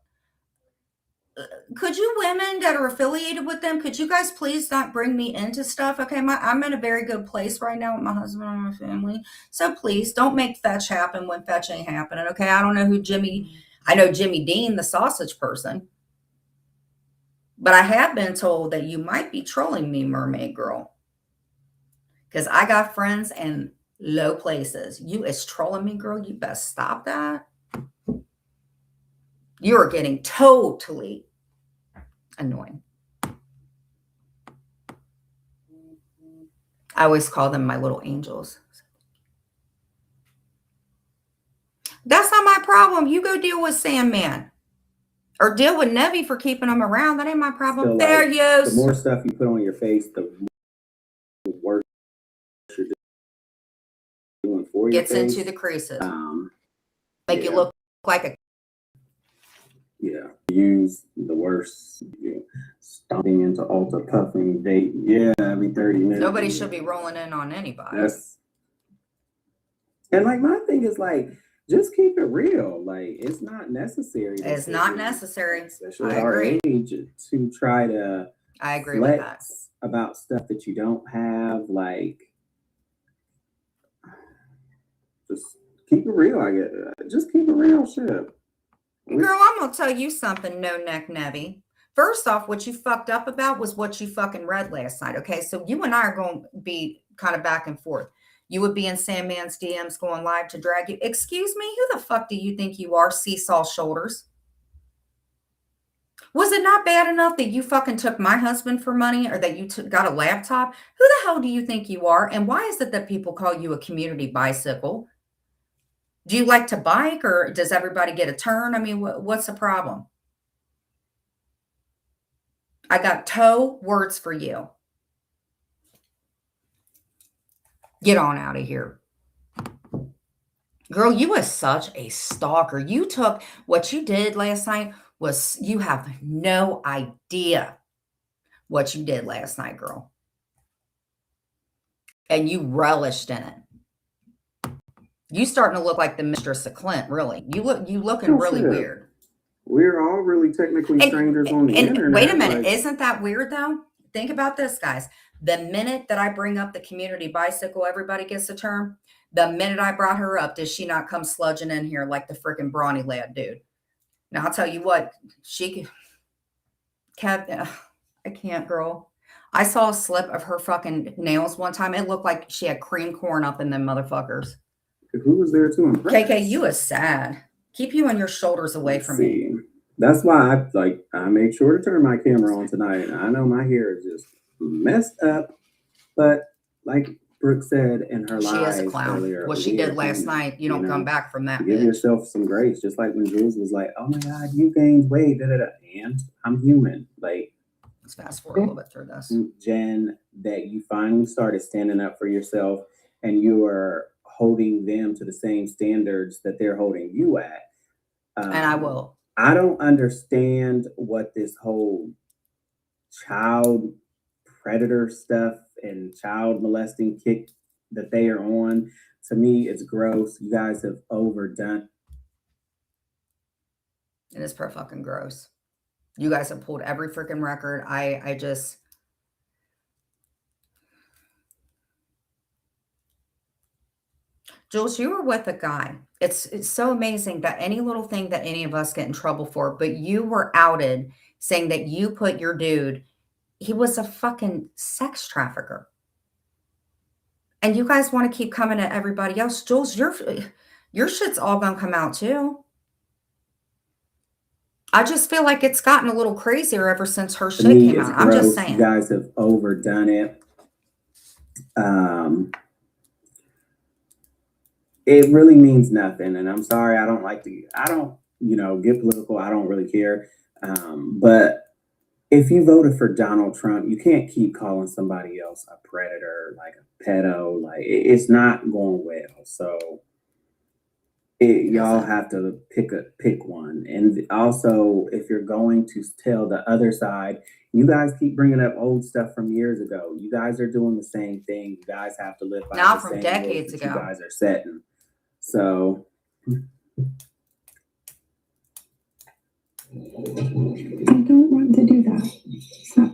Could you women that are affiliated with them, could you guys please not bring me into stuff? Okay, I'm in a very good place right now with my husband and my family. So please don't make fetch happen when fetch ain't happening. Okay, I don't know who Jimmy, I know Jimmy Dean, the sausage person. But I have been told that you might be trolling me, mermaid girl. Because I got friends in low places. You is trolling me, girl. You best stop that. You are getting totally annoying. I always call them my little angels. That's not my problem. You go deal with Sandman. Or deal with Nevi for keeping them around. That ain't my problem. Still, There like, you go. The more stuff you put on your face, the worse you're doing for your Gets face. into the creases. Make you look like a... Yeah. Use the worst. Stomping into altar, puffing, date. Yeah, every 30 minutes. Nobody should be rolling in on anybody. And like my thing is like, just keep it real. Like it's not necessary. It's not necessary. Especially at our age, to try to. I agree with that. About stuff that you don't have. Like, just keep it real. I get. Just keep it real. Shit. Girl, I'm gonna tell you something. No neck Nevi. First off, what you fucked up about was what you fucking read last night. Okay, so you and I are going to be kind of back and forth. You would be in Sandman's DMs going live to drag you. Excuse me, who the fuck do you think you are, Seesaw Shoulders? Was it not bad enough that you fucking took my husband for money or that you got a laptop? Who the hell do you think you are? And why is it that people call you a community bicycle? Do you like to bike or does everybody get a turn? I mean, what's the problem? I got toe words for you. Get on out of here. Girl, you are such a stalker. You took what you did last night was, you have no idea what you did last night, girl. And you relished in it. You starting to look like the mistress of Clint, really. You looking really weird. We're all really technically strangers on the internet. Wait a minute. Isn't that weird though? Think about this, guys. The minute that I bring up the community bicycle, everybody gets a term. The minute I brought her up, did she not come sludging in here like the freaking brawny lad dude? Now, I'll tell you what, I can't, girl. I saw a slip of her fucking nails one time. It looked like she had cream corn up in them motherfuckers. Who was there to impress? KK, you is sad. Keep you and your shoulders away from me. That's why I made sure to turn my camera on tonight. I know my hair is just messed up, but like Brooke said in her live, she is a clown. Earlier, what she did last night, you don't come back from that. Give yourself some grace, just like when Jules was like, "Oh my God, you gained weight," and I'm human. Like, let's fast forward a little bit through this. Jen, that you finally started standing up for yourself, and you are holding them to the same standards that they're holding you at. And I will. I don't understand what this whole child predator stuff and child molesting kick that they are on. To me, it's gross. You guys have overdone. It is per fucking gross. You guys have pulled every freaking record. I just... Jules, you were with a guy. It's so amazing that any little thing that any of us get in trouble for, but you were outed saying that you put your dude, he was a fucking sex trafficker. And you guys want to keep coming at everybody else. Jules, your shit's all gonna come out too. I just feel like it's gotten a little crazier ever since her To shit me, came it's out. I'm just gross. You saying. guys have overdone it. It really means nothing. And I'm sorry, I don't, get political. I don't really care. But if you voted for Donald Trump, you can't keep calling somebody else a predator, like a pedo. Like, it's not going well. So y'all have to pick one. And also, if you're going to tell the other side, you guys keep bringing up old stuff from years ago. You guys are doing the same thing. You guys have to live by Now the from same decades rules that ago. you guys are setting. So I don't want to do that. So,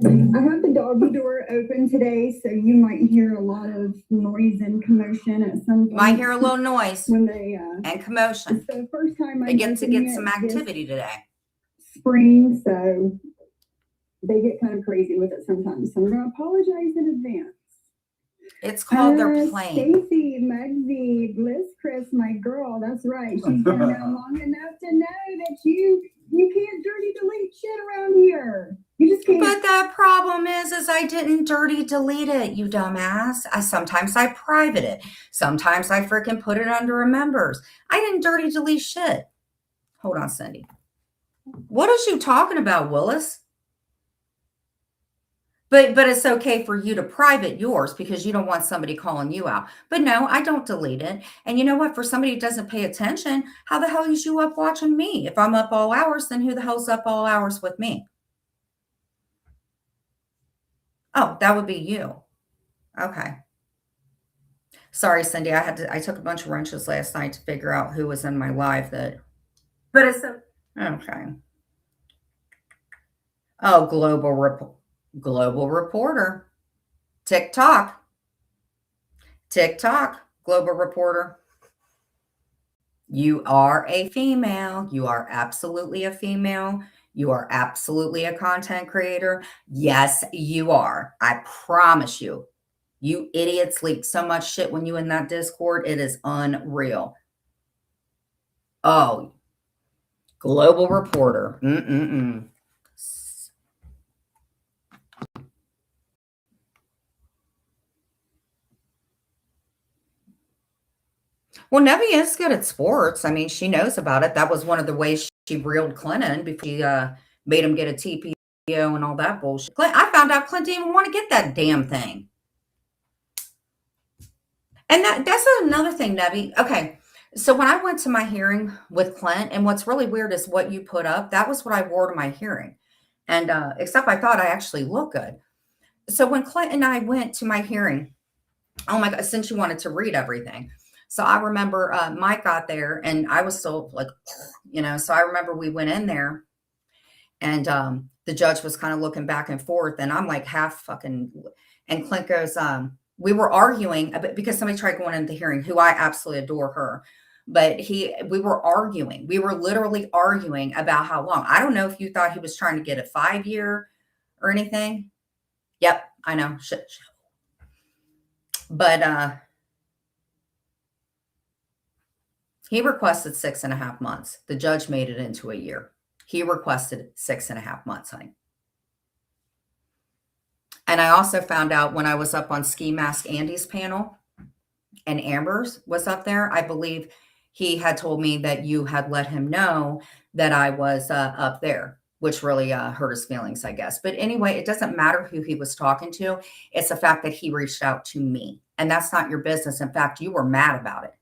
I have the doggy door open today, so you might hear a lot of noise and commotion at some point. You might hear a little noise when they and commotion. It's the first time They get to get some activity today. Spring, so they get kind of crazy with it sometimes. So I'm going to apologize in advance. It's called their plane. Stacy, Mugsy, Bliss, Chris, my girl. That's right. She's been around long enough to know that you can't dirty delete shit around here. You just can't. But the problem is I didn't dirty delete it, you dumbass. Sometimes I private it. Sometimes I freaking put it under a members. I didn't dirty delete shit. Hold on, Cindy. What is you talking about, Willis? But it's okay for you to private yours because you don't want somebody calling you out. But no, I don't delete it. And you know what? For somebody who doesn't pay attention, how the hell is you up watching me? If I'm up all hours, then who the hell's up all hours with me? Oh, that would be you. Okay. Sorry, Cindy. I took a bunch of wrenches last night to figure out who was in my live but it's okay. Oh, Global Reporter. TikTok, Global Reporter. You are a female. You are absolutely a female. You are absolutely a content creator. Yes, you are. I promise you. You idiots leak so much shit when you in that Discord. It is unreal. Oh, Global Reporter. Well, Nevi is good at sports. I mean, she knows about it. That was one of the ways she reeled Clinton before she made him get a TPO and all that bullshit. I found out Clinton didn't even want to get that damn thing. And that's another thing, Nevi. Okay, so when I went to my hearing with Clint, and what's really weird is what you put up, that was what I wore to my hearing. And except I thought I actually looked good. So when Clint and I went to my hearing, oh my God, since you wanted to read everything. So I remember Mike got there and I was still like, so I remember we went in there and the judge was kind of looking back and forth and I'm like half fucking, and Clint goes, we were arguing because somebody tried going into the hearing, who I absolutely adore her. But we were arguing. We were literally arguing about how long. I don't know if you thought he was trying to get a 5-year or anything. Yep, I know. Shit. But he requested 6.5 months. The judge made it into a year. He requested 6.5 months, honey. And I also found out when I was up on Ski Mask Andy's panel and Amber's was up there, I believe he had told me that you had let him know that I was up there, which really hurt his feelings, I guess. But anyway, it doesn't matter who he was talking to. It's the fact that he reached out to me. And that's not your business. In fact, you were mad about it.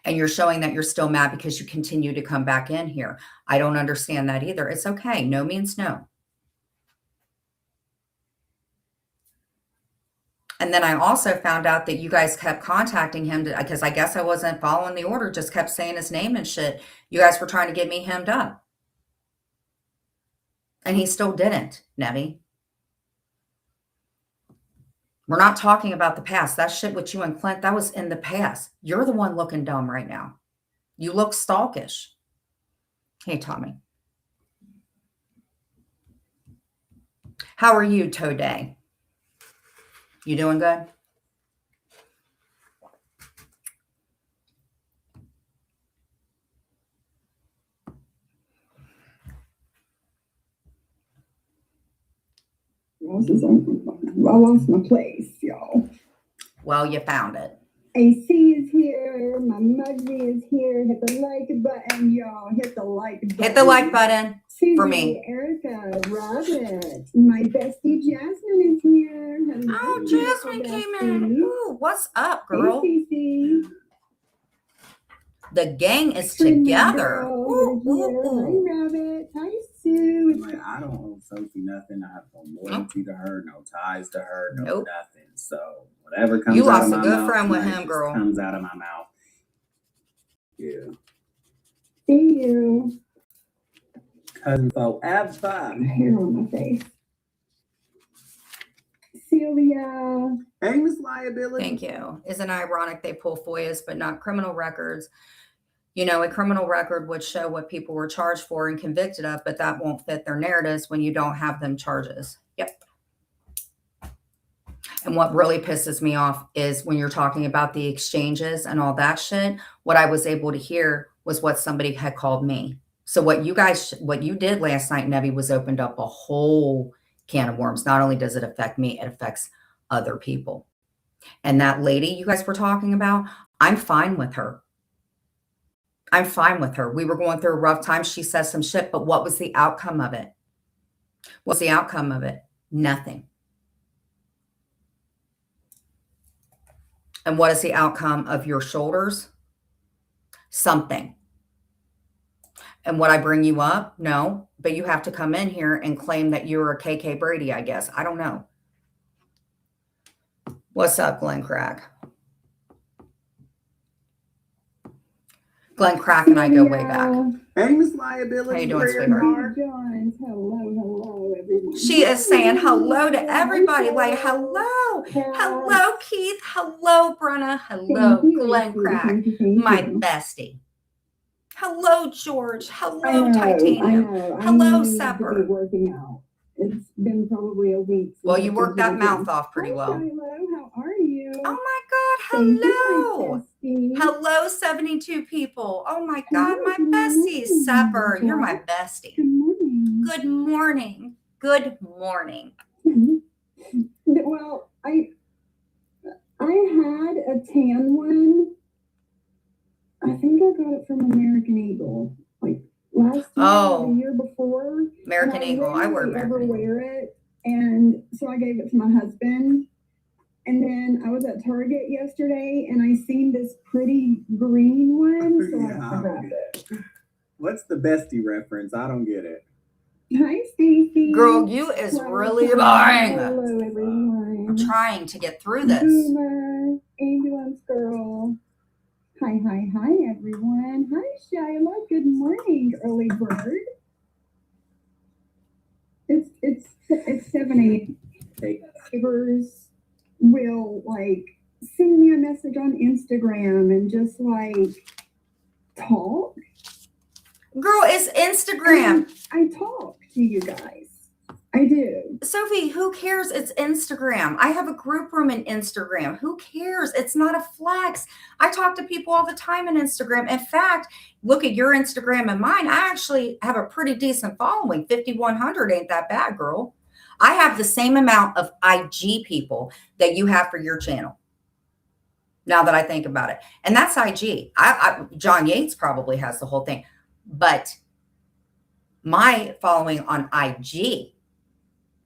And you're showing that you're still mad because you continue to come back in here. I don't understand that either. It's okay. No means no. And then I also found out that you guys kept contacting him because I guess I wasn't following the order, just kept saying his name and shit. You guys were trying to get me hemmed up. And he still didn't, Nevi. We're not talking about the past. That shit with you and Clint, that was in the past. You're the one looking dumb right now. You look stalkish. Hey, Tommy. How are you, Today? You doing good? I lost my place, y'all. Well, you found it. AC is here. My Muggsy is here. Hit the like button, y'all. Hit the like button. Hit the like button Susie, for me. Erica, Robert, my bestie Jasmine is here. Hello, Oh, Jasmine came in. Ooh, what's up, girl? Hey, Cece. The gang is Trinity together. girl, Ooh, you're ooh, here. ooh. Hi, Robert. Hi, Sue. Like, I don't owe Sophie nothing. I have no loyalty to her, no ties to her, no Nope. nothing. So whatever comes You out of lost a my good mouth friend with tonight him, just girl. comes out of my mouth. Yeah. See you. Cousin forever. Hair on my face. Celia. Hey, Miss Liability. Thank you. Isn't it ironic they pull FOIAs but not criminal records? You know, a criminal record would show what people were charged for and convicted of, but that won't fit their narratives when you don't have them charges. Yep. And what really pisses me off is when you're talking about the exchanges and all that shit, what I was able to hear was what somebody had called me. So what you did last night, Nevi, was opened up a whole can of worms. Not only does it affect me, it affects other people. And that lady you guys were talking about, I'm fine with her. I'm fine with her. We were going through a rough time. She says some shit, but what was the outcome of it? What's the outcome of it? Nothing. And what is the outcome of your shoulders? Something. And would I bring you up? No, but you have to come in here and claim that you're a KK Brady, I guess. I don't know. What's up, Glenn Crack? Glenn Crack and I go way back. Hey, Miss Liability. How you doing, sweetheart? John, hello, everyone. She is saying hello to everybody. Like, hello. Hello, Keith. Hello, Brenna. Hello, Glenn Crack. My bestie. Hello, George. Hello, Titanium. Hello, Sepper. Working out. It's been probably a week. Well, you worked that mouth off pretty well. Hello, how are you? Oh my God, hello. Hello, 72 people. Oh my God, my bestie, Sepper. You're my bestie. Good morning. Good morning. Good morning. Well, I had a tan one. I think I got it from American Eagle, like last year or the year before. American Eagle. I wear American Eagle. Wear it, and so I gave it to my husband. And then I was at Target yesterday, and I seen this pretty green one, so I grabbed it. What's the bestie reference? I don't get it. Hi, Stacey. Girl, you is really boring. Hello, everyone. I'm trying to get through this. Boomer, ambulance girl. Hi, everyone. Hi, Shyla. Good morning, early bird. It's 7 a.m. Neighbors will like send me a message on Instagram and just like talk. Girl, it's Instagram. I talk to you guys. I do. Sophie, who cares? It's Instagram. I have a group room in Instagram. Who cares? It's not a flex. I talk to people all the time in Instagram. In fact, look at your Instagram and mine. I actually have a pretty decent following. 5,100 ain't that bad, girl. I have the same amount of IG people that you have for your channel. Now that I think about it. And that's IG. John Yates probably has the whole thing. But my following on IG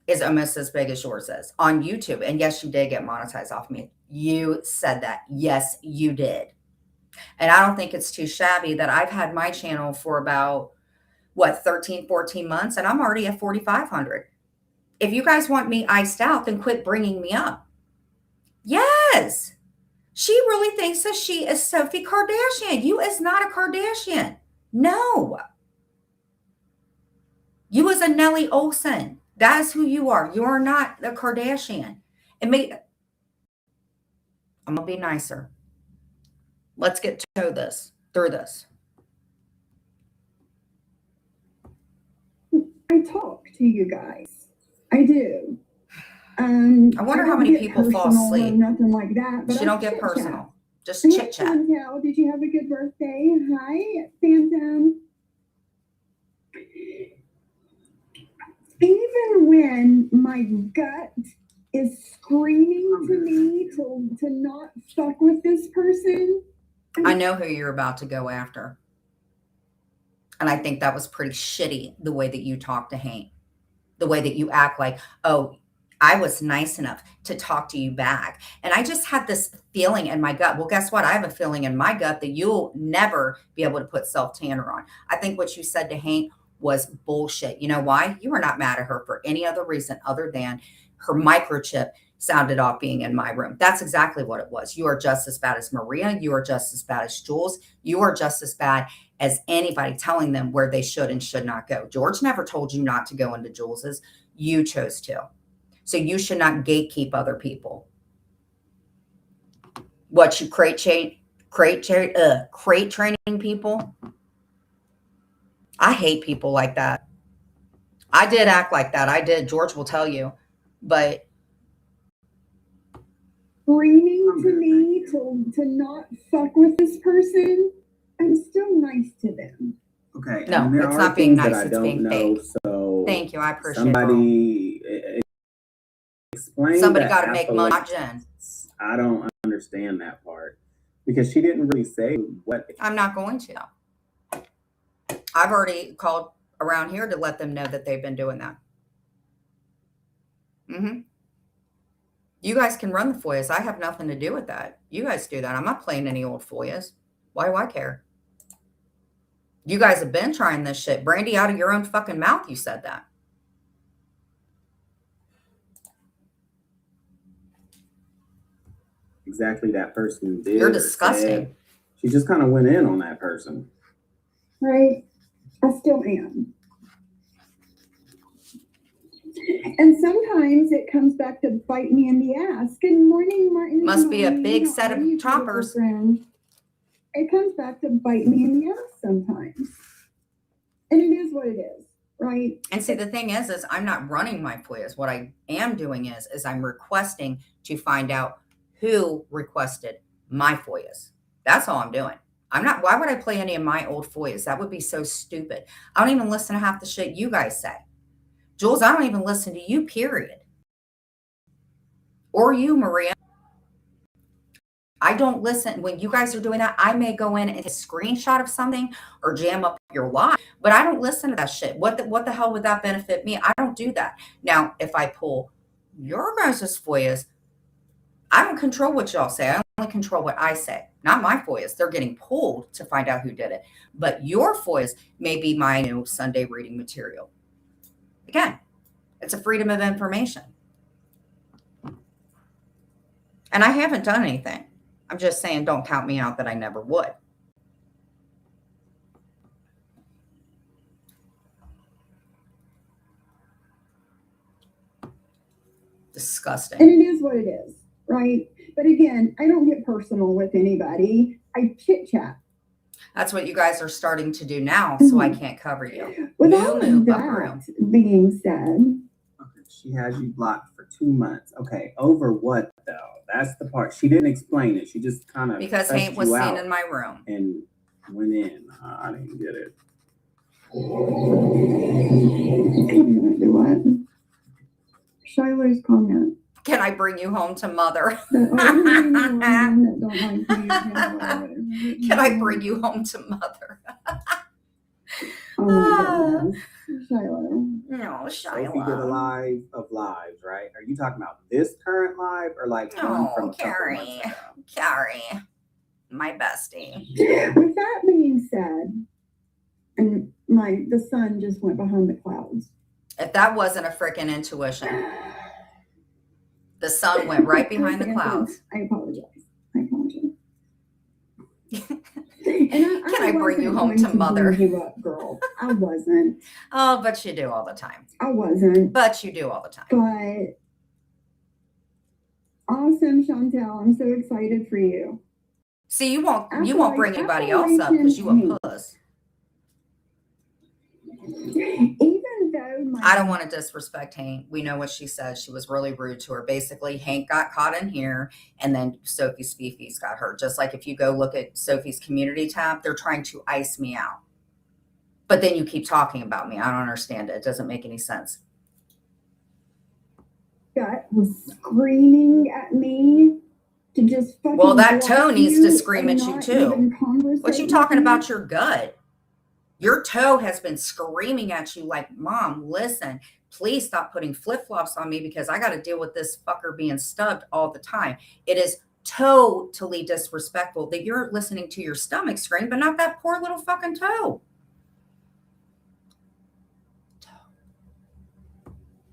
is almost as big as yours is on YouTube. And yes, you did get monetized off me. You said that. Yes, you did. And I don't think it's too shabby that I've had my channel for about, 13, 14 months, and I'm already at 4,500. If you guys want me iced out, then quit bringing me up. Yes. She really thinks that she is Sophie Kardashian. You is not a Kardashian. No. You is a Nellie Olsen. That is who you are. You are not a Kardashian. I'm going to be nicer. Let's get through this. I talk to you guys. I do. I wonder how many people fall asleep. Nothing like that. But She don't get personal. Just Hey, chit chat. Chantel, did you have a good birthday? Hi, Phantom. even when my gut is screaming to me to not fuck with this person. I know who you're about to go after. And I think that was pretty shitty, the way that you talk to Hank, the way that you act like, oh, I was nice enough to talk to you back. And I just had this feeling in my gut. Well, guess what? I have a feeling in my gut that you'll never be able to put self-tanner on. I think what you said to Hank was bullshit. You know why? You were not mad at her for any other reason other than her microchip sounded off being in my room. That's exactly what it was. You are just as bad as Maria. You are just as bad as Jules. You are just as bad as anybody telling them where they should and should not go. George never told you not to go into Jules's. You chose to. So you should not gatekeep other people. What, you crate training people? I hate people like that. I did act like that. I did. George will tell you. But Screaming to me to not fuck with this person, I'm still nice to them. Okay. no, it's not being nice. It's being fake. So Thank you. I appreciate somebody explain. Somebody got to make money, not Jen. I don't understand that part because she didn't really say what. I'm not going to. I've already called around here to let them know that they've been doing that. You guys can run the FOIAs. I have nothing to do with that. You guys do that. I'm not playing any old FOIAs. Why do I care? You guys have been trying this shit. Brandy, out of your own fucking mouth, you said that. Exactly, that person did. You're disgusting. She just kind of went in on that person. Right? I still am. And sometimes it comes back to bite me in the ass. Good morning, Martin. Must be a big set of choppers. It comes back to bite me in the ass sometimes. And it is what it is, right? And see, the thing is I'm not running my FOIAs. What I am doing is I'm requesting to find out who requested my FOIAs. That's all I'm doing. Why would I play any of my old FOIAs? That would be so stupid. I don't even listen to half the shit you guys say. Jules, I don't even listen to you, period. Or you, Maria. I don't listen. When you guys are doing that, I may go in and take a screenshot of something or jam up your live, but I don't listen to that shit. What the hell would that benefit me? I don't do that. Now, if I pull your guys' FOIAs, I don't control what y'all say. I only control what I say. Not my FOIAs. They're getting pulled to find out who did it. But your FOIAs may be my new Sunday reading material. Again, it's a freedom of information. And I haven't done anything. I'm just saying, don't count me out that I never would. Disgusting. And it is what it is, right? But again, I don't get personal with anybody. I chit chat. That's what you guys are starting to do now, so I can't cover you. With all of that being said, okay, she has you blocked for 2 months. Okay, over what though? That's the part. She didn't explain it. She just kind of because Hank was seen in my room and went in. I didn't get it. Do what? Shiloh's comment. Can I bring you home to mother? Can I bring you home to mother? Oh my goodness. Shiloh. No, Sophie did a live of lives, right? Are you talking about this current live or like one from a couple months ago? Carrie, my bestie. With that being said, and the sun just went behind the clouds. If that wasn't a freaking intuition, the sun went right behind the clouds. I apologize. Can I bring you home to mother? You up, girl. I wasn't. Oh, but you do all the time. I wasn't. But you do all the time. But awesome, Chantel. I'm so excited for you. See, you won't bring anybody else up because you a puss. Even though I don't want to disrespect Hank. We know what she said. She was really rude to her. Basically, Hank got caught in here, and then Sophie's Fifi's got hurt. Just like if you go look at Sophie's community tab, they're trying to ice me out. But then you keep talking about me. I don't understand it. It doesn't make any sense. gut was screaming at me to just fucking Well, that block toe needs you to scream and at you not too. even conversate What you with talking me. about your gut? Your toe has been screaming at you like, Mom, listen, please stop putting flip-flops on me because I got to deal with this fucker being stubbed all the time. It is totally disrespectful that you're listening to your stomach scream, but not that poor little fucking toe.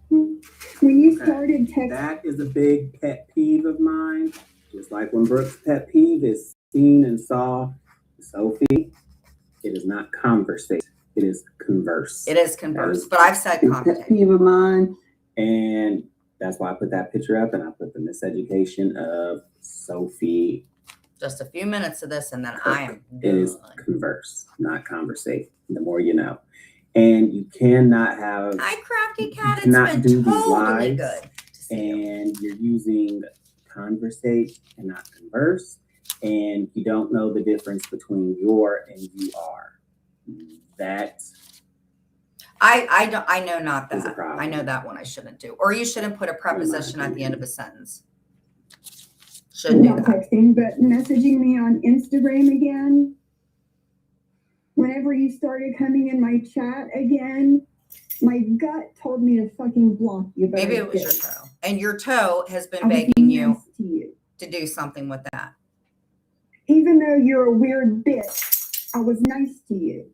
When you started texting, that is a big pet peeve of mine. Just like when Brooke's pet peeve is seen and saw Sophie, it is not conversate. It is converse. It is converse, but I've said pet commentate. peeve of mine, and that's why I put that picture up, and I put the miseducation of Sophie. Just a few minutes of this, and then I am done. It is converse, not conversate. The more you know. And you cannot have. Hi, Crafty Cat. It's cannot been do these totally lives, good to see you. and you're using conversate and not converse, and you don't know the difference between your and you are. That I don't. I know not is a that. problem. I know that one I shouldn't do. Or you shouldn't put a preposition at the end of a sentence. Shouldn't do not that. texting, but messaging me on Instagram again. Whenever you started coming in my chat again, my gut told me to fucking block you. But Maybe I it was your didn't. toe. And your toe has been I was begging you nice to you. to do something with that. Even though you're a weird bitch, I was nice to you.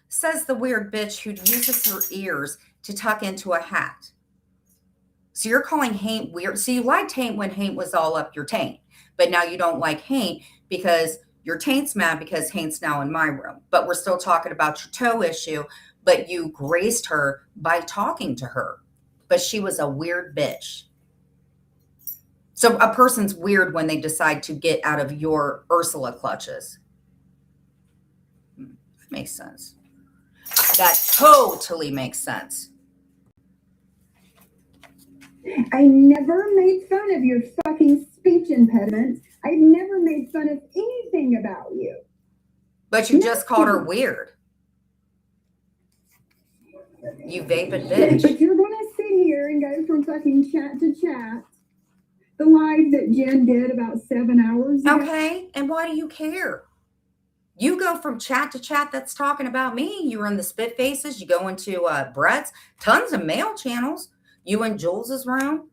Says the weird bitch who uses her ears to tuck into a hat. So you're calling Haint weird. So you liked Haint when Haint was all up your taint. But now you don't like Haint because your taint's mad because Haint's now in my room. But we're still talking about your toe issue. But you grazed her by talking to her. But she was a weird bitch. So a person's weird when they decide to get out of your Ursula clutches. That makes sense. That totally makes sense. I never made fun of your fucking speech impediments. I've never made fun of anything about you. But you just called her weird. You vapid bitch. But you're going to sit here and go from fucking chat to chat. The live that Jen did about 7 hours ago. Okay, and why do you care? You go from chat to chat that's talking about me. You were in the Spit Faces. You go into Brett's. Tons of mail channels. You in Jules's room.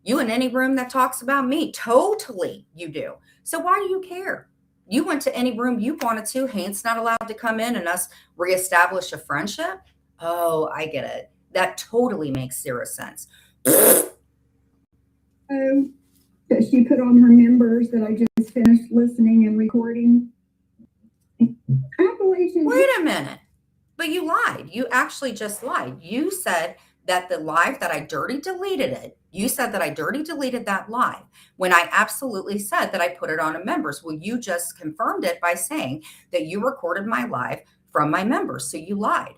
You in any room that talks about me. Totally you do. So why do you care? You went to any room you wanted to. Haint's not allowed to come in and us reestablish a friendship. Oh, I get it. That totally makes zero sense. That she put on her members that I just finished listening and recording. Appalachian. Wait a minute. But you lied. You actually just lied. You said that the live that I dirty deleted it. You said that I dirty deleted that live when I absolutely said that I put it on a members. Well, you just confirmed it by saying that you recorded my live from my members. So you lied.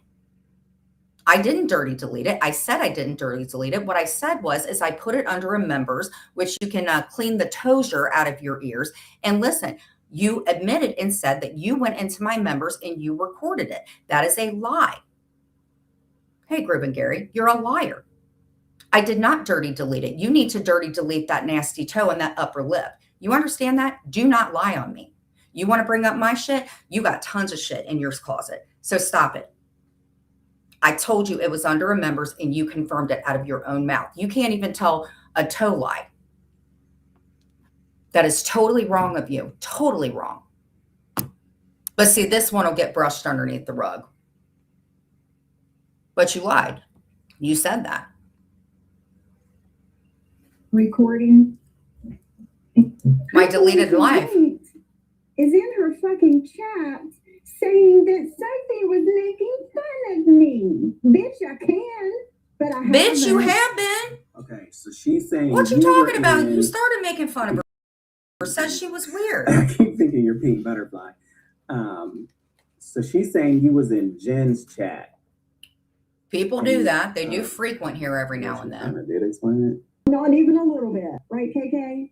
I didn't dirty delete it. I said I didn't dirty delete it. What I said is I put it under a members, which you can clean the tozier out of your ears. And listen, you admitted and said that you went into my members and you recorded it. That is a lie. Hey, Grib Gary, you're a liar. I did not dirty delete it. You need to dirty delete that nasty toe and that upper lip. You understand that? Do not lie on me. You want to bring up my shit? You got tons of shit in your closet. So stop it. I told you it was under a members and you confirmed it out of your own mouth. You can't even tell a toe lie. That is totally wrong of you. Totally wrong. But see, this one will get brushed underneath the rug. But you lied. You said that. Recording. My deleted live. Is in her fucking chat saying that Sophie was making fun of me. Bitch, I can, but I haven't. Bitch, you have been. Okay, so she's saying. What you talking about? You started making fun of her. Said she was weird. I keep thinking you're pink butterfly. So she's saying you was in Jen's chat. People do that. They do frequent here every now and then. Kind of did explain it. Not even a little bit, right, KK?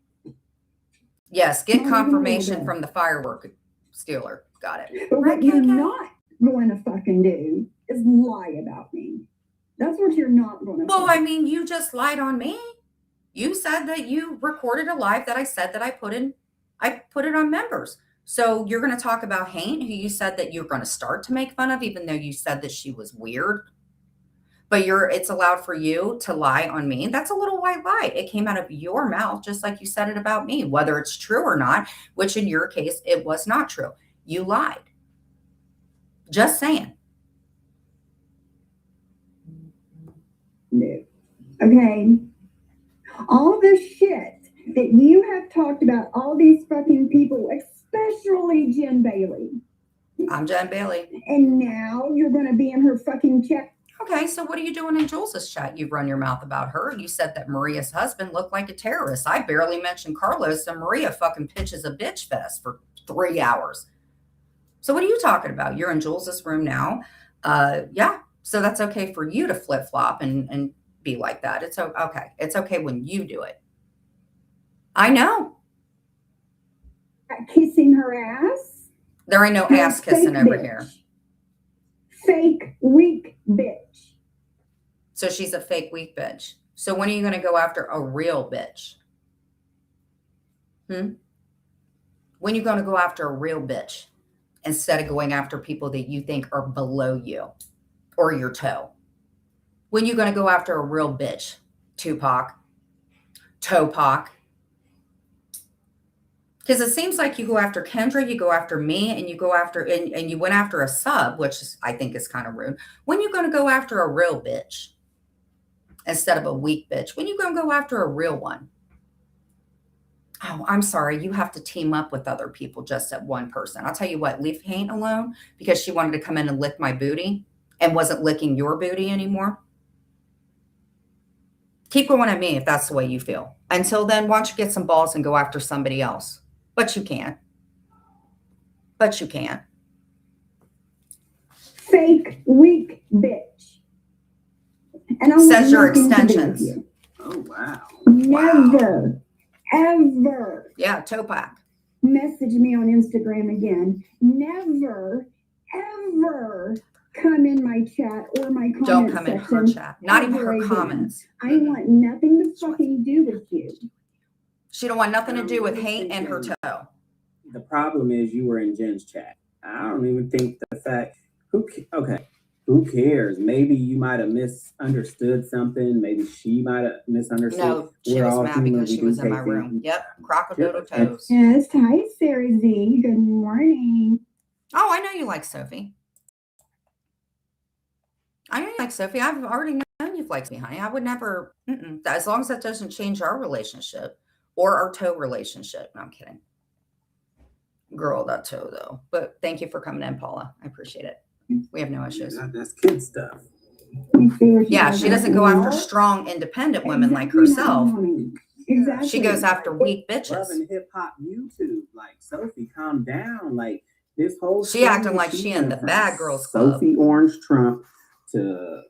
Yes, get confirmation from the firework stealer. Got it. But right, what you're not going to fucking do is lie about me. That's what you're not going to. Well, I mean, you just lied on me. You said that you recorded a live that I said that I put it on members. So you're going to talk about Haint, who you said that you're going to start to make fun of, even though you said that she was weird. But it's allowed for you to lie on me. That's a little white lie. It came out of your mouth, just like you said it about me, whether it's true or not, which in your case, it was not true. You lied. Just saying. No. Okay. All the shit that you have talked about, all these fucking people, especially Jen Bailey. I'm Jen Bailey. And now you're going to be in her fucking chat. Okay, so what are you doing in Jules's chat? You've run your mouth about her. You said that Maria's husband looked like a terrorist. I barely mentioned Carlos, and Maria fucking pitches a bitch fest for 3 hours. So what are you talking about? You're in Jules's room now. Yeah, so that's okay for you to flip-flop and be like that. It's okay. It's okay when you do it. I know. Kissing her ass. There ain't no ass kissing over here. Fake weak bitch. So she's a fake weak bitch. So when are you going to go after a real bitch? When are you going to go after a real bitch instead of going after people that you think are below you or your toe? When are you going to go after a real bitch? Tupac, Topac. Because it seems like you go after Kendra, you go after me, and you go after, and you went after a sub, which I think is kind of rude. When are you going to go after a real bitch instead of a weak bitch? When are you going to go after a real one? Oh, I'm sorry. You have to team up with other people just at one person. I'll tell you what, leave Haint alone because she wanted to come in and lick my booty and wasn't licking your booty anymore. Keep going at me if that's the way you feel. Until then, why don't you get some balls and go after somebody else? But you can't. But you can't. Fake weak bitch. And I says your want nothing to do with extensions. you. Oh, wow. Never, ever Yeah, Topac. message me on Instagram again. Never, ever come in my chat or my comment Don't come in section her chat. Not even ever her again. comments. I want nothing to fucking do with you. She don't want nothing to do with Haint and her toe. The problem is you were in Jen's chat. I don't even think the fact, who cares? Maybe you might have misunderstood something. Maybe she might have misunderstood. No, she was mad because she was in my room. Yep, crocodile toes. Yes, hi, Sarah Z. Good morning. Oh, I know you like Sophie. I know you like Sophie. I've already known you've liked me, honey. I would never, as long as that doesn't change our relationship or our toe relationship. No, I'm kidding. Girl, that toe, though. But thank you for coming in, Paula. I appreciate it. We have no issues. That's kid stuff. Yeah, she doesn't go after strong, independent women like herself. Exactly. She goes after weak bitches. Loving hip hop YouTube. Like, Sophie, calm down. Like, this whole She acting like she in the bad girls club. Sophie Orange Trump to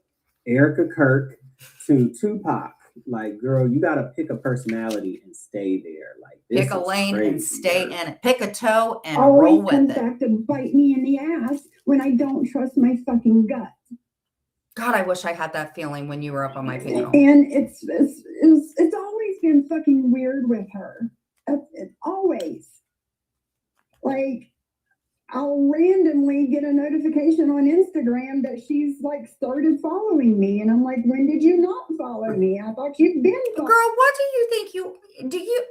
Erica Kirk to Tupac. Like, girl, you gotta pick a personality and stay there. Like, this pick a lane crazy, and stay in it. Pick a toe and always roll with comes it. back to bite me in the ass when I don't trust my fucking gut. God, I wish I had that feeling when you were up on my panel. And it's always been fucking weird with her. It's always like I'll randomly get a notification on Instagram that she's like started following me, and I'm like, when did you not follow me? I thought you'd been following. Girl, what do you think do you?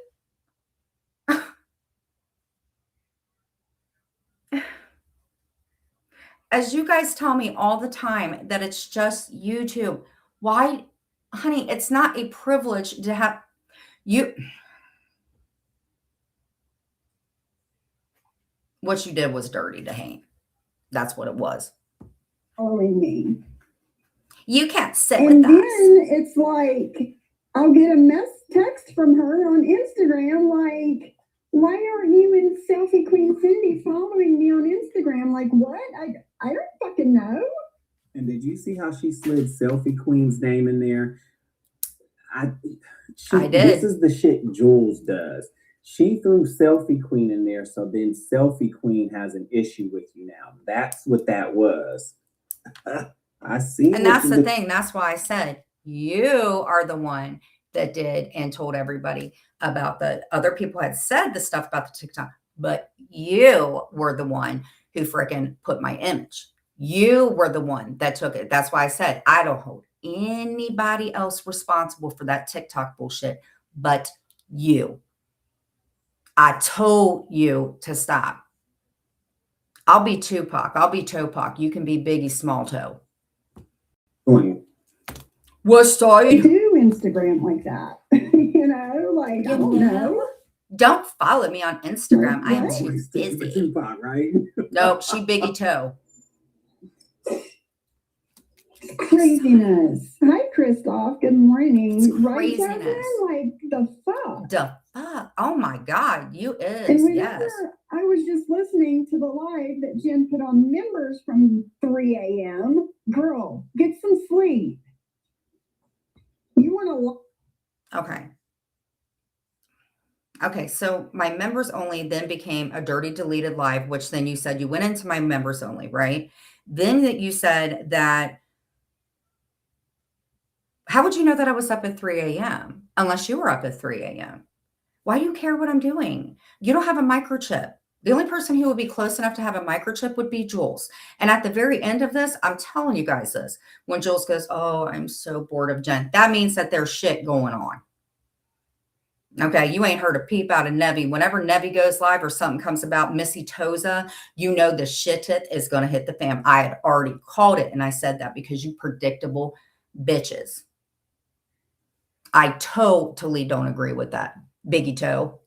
As you guys tell me all the time that it's just YouTube. Why, honey, it's not a privilege to have you. What you did was dirty to Haint. That's what it was. Following me. You can't sit And with then us. it's like I'll get a text from her on Instagram like, why aren't you and Selfie Queen Cindy following me on Instagram? Like, what? I don't fucking know. And did you see how she slid Selfie Queen's name in there? I did. This is the shit Jules does. She threw Selfie Queen in there, so then Selfie Queen has an issue with you now. That's what that was. I see. And that's the thing. That's why I said you are the one that did and told everybody about the other people had said the stuff about the TikTok, but you were the one who freaking put my image. You were the one that took it. That's why I said I don't hold anybody else responsible for that TikTok bullshit but you. I told you to stop. I'll be Tupac. I'll be Tupac. You can be Biggie Small Toe. West I Side. do Instagram like that. You know, like, I don't know. Don't follow me on Instagram. I am Right. too busy. Tupac, right? Nope, she Biggie Toe. Craziness. Hi, Christoph. Good morning. It's Right, craziness. Catherine? Like, the fuck? The fuck? Oh my God, you is. And whenever Yes. I was just listening to the live that Jen put on members from 3 a.m. Girl, get some sleep. You want to... Okay. Okay, so my members only then became a dirty deleted live, which then you said you went into my members only, right? Then that you said that, how would you know that I was up at 3 a.m. unless you were up at 3 a.m.? Why do you care what I'm doing? You don't have a microchip. The only person who would be close enough to have a microchip would be Jules. And at the very end of this, I'm telling you guys this, when Jules goes, oh, I'm so bored of Jen, that means that there's shit going on. Okay, you ain't heard a peep out of Nevi. Whenever Nevi goes live or something comes about Missy Toza, you know the shit is going to hit the fam. I had already called it, and I said that because you predictable bitches. I totally don't agree with that. Biggie Toe.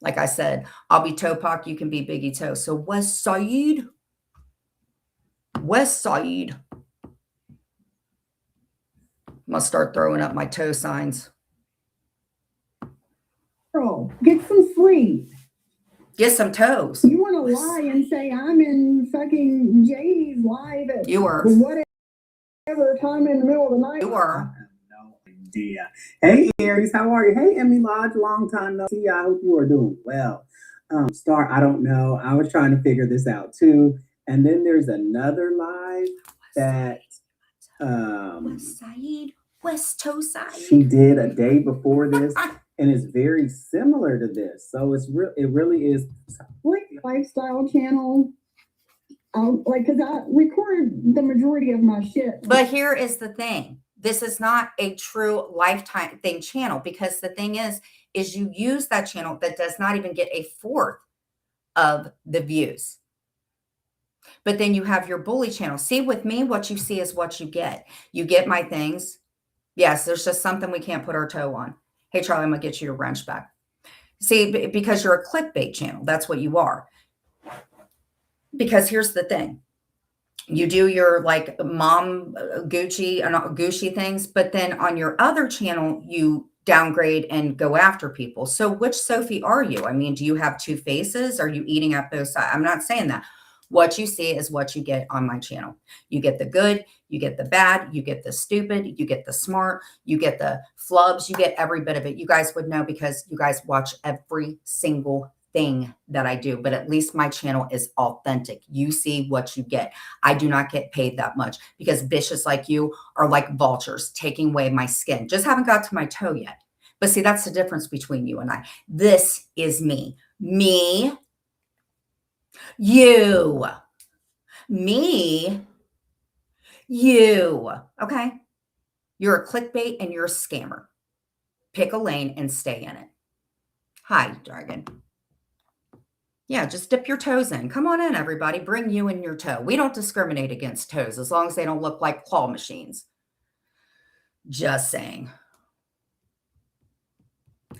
Like I said, I'll be Tupac, you can be Biggie Toe. So West Side. West Side. Must start throwing up my toe signs. Girl, get some sleep. Get some toes. You want to lie and say I'm in fucking Jay's live at You were. whatever time in the middle of the night. You were. No idea. Hey, Aries, how are you? Hey, Emmy Lodge, long time no see. I hope you are doing well. Star, I don't know. I was trying to figure this out too. And then there's another live that West Side. West Toe Side. she did a day before this. And it's very similar to this. So it's it really is. Like lifestyle channel. Because I record the majority of my shit. But here is the thing. This is not a true lifetime thing channel, because the thing is you use that channel that does not even get a fourth of the views. But then you have your bully channel. See, with me, what you see is what you get. You get my things. Yes, there's just something we can't put our toe on. Hey, Charlie, I'm going to get you your wrench back. See, because you're a clickbait channel. That's what you are. Because here's the thing. You do your like mom Gucci things, but then on your other channel, you downgrade and go after people. So which Sophie are you? I mean, do you have two faces? Are you eating at both sides? I'm not saying that. What you see is what you get on my channel. You get the good, you get the bad, you get the stupid, you get the smart, you get the flubs, you get every bit of it. You guys would know because you guys watch every single thing that I do, but at least my channel is authentic. You see what you get. I do not get paid that much because bitches like you are like vultures taking away my skin. Just haven't got to my toe yet. But see, that's the difference between you and I. This is me. Me. You. Me. You. Okay? You're a clickbait and you're a scammer. Pick a lane and stay in it. Hi, Dragon. Yeah, just dip your toes in. Come on in, everybody. Bring you and your toe. We don't discriminate against toes as long as they don't look like claw machines. Just saying.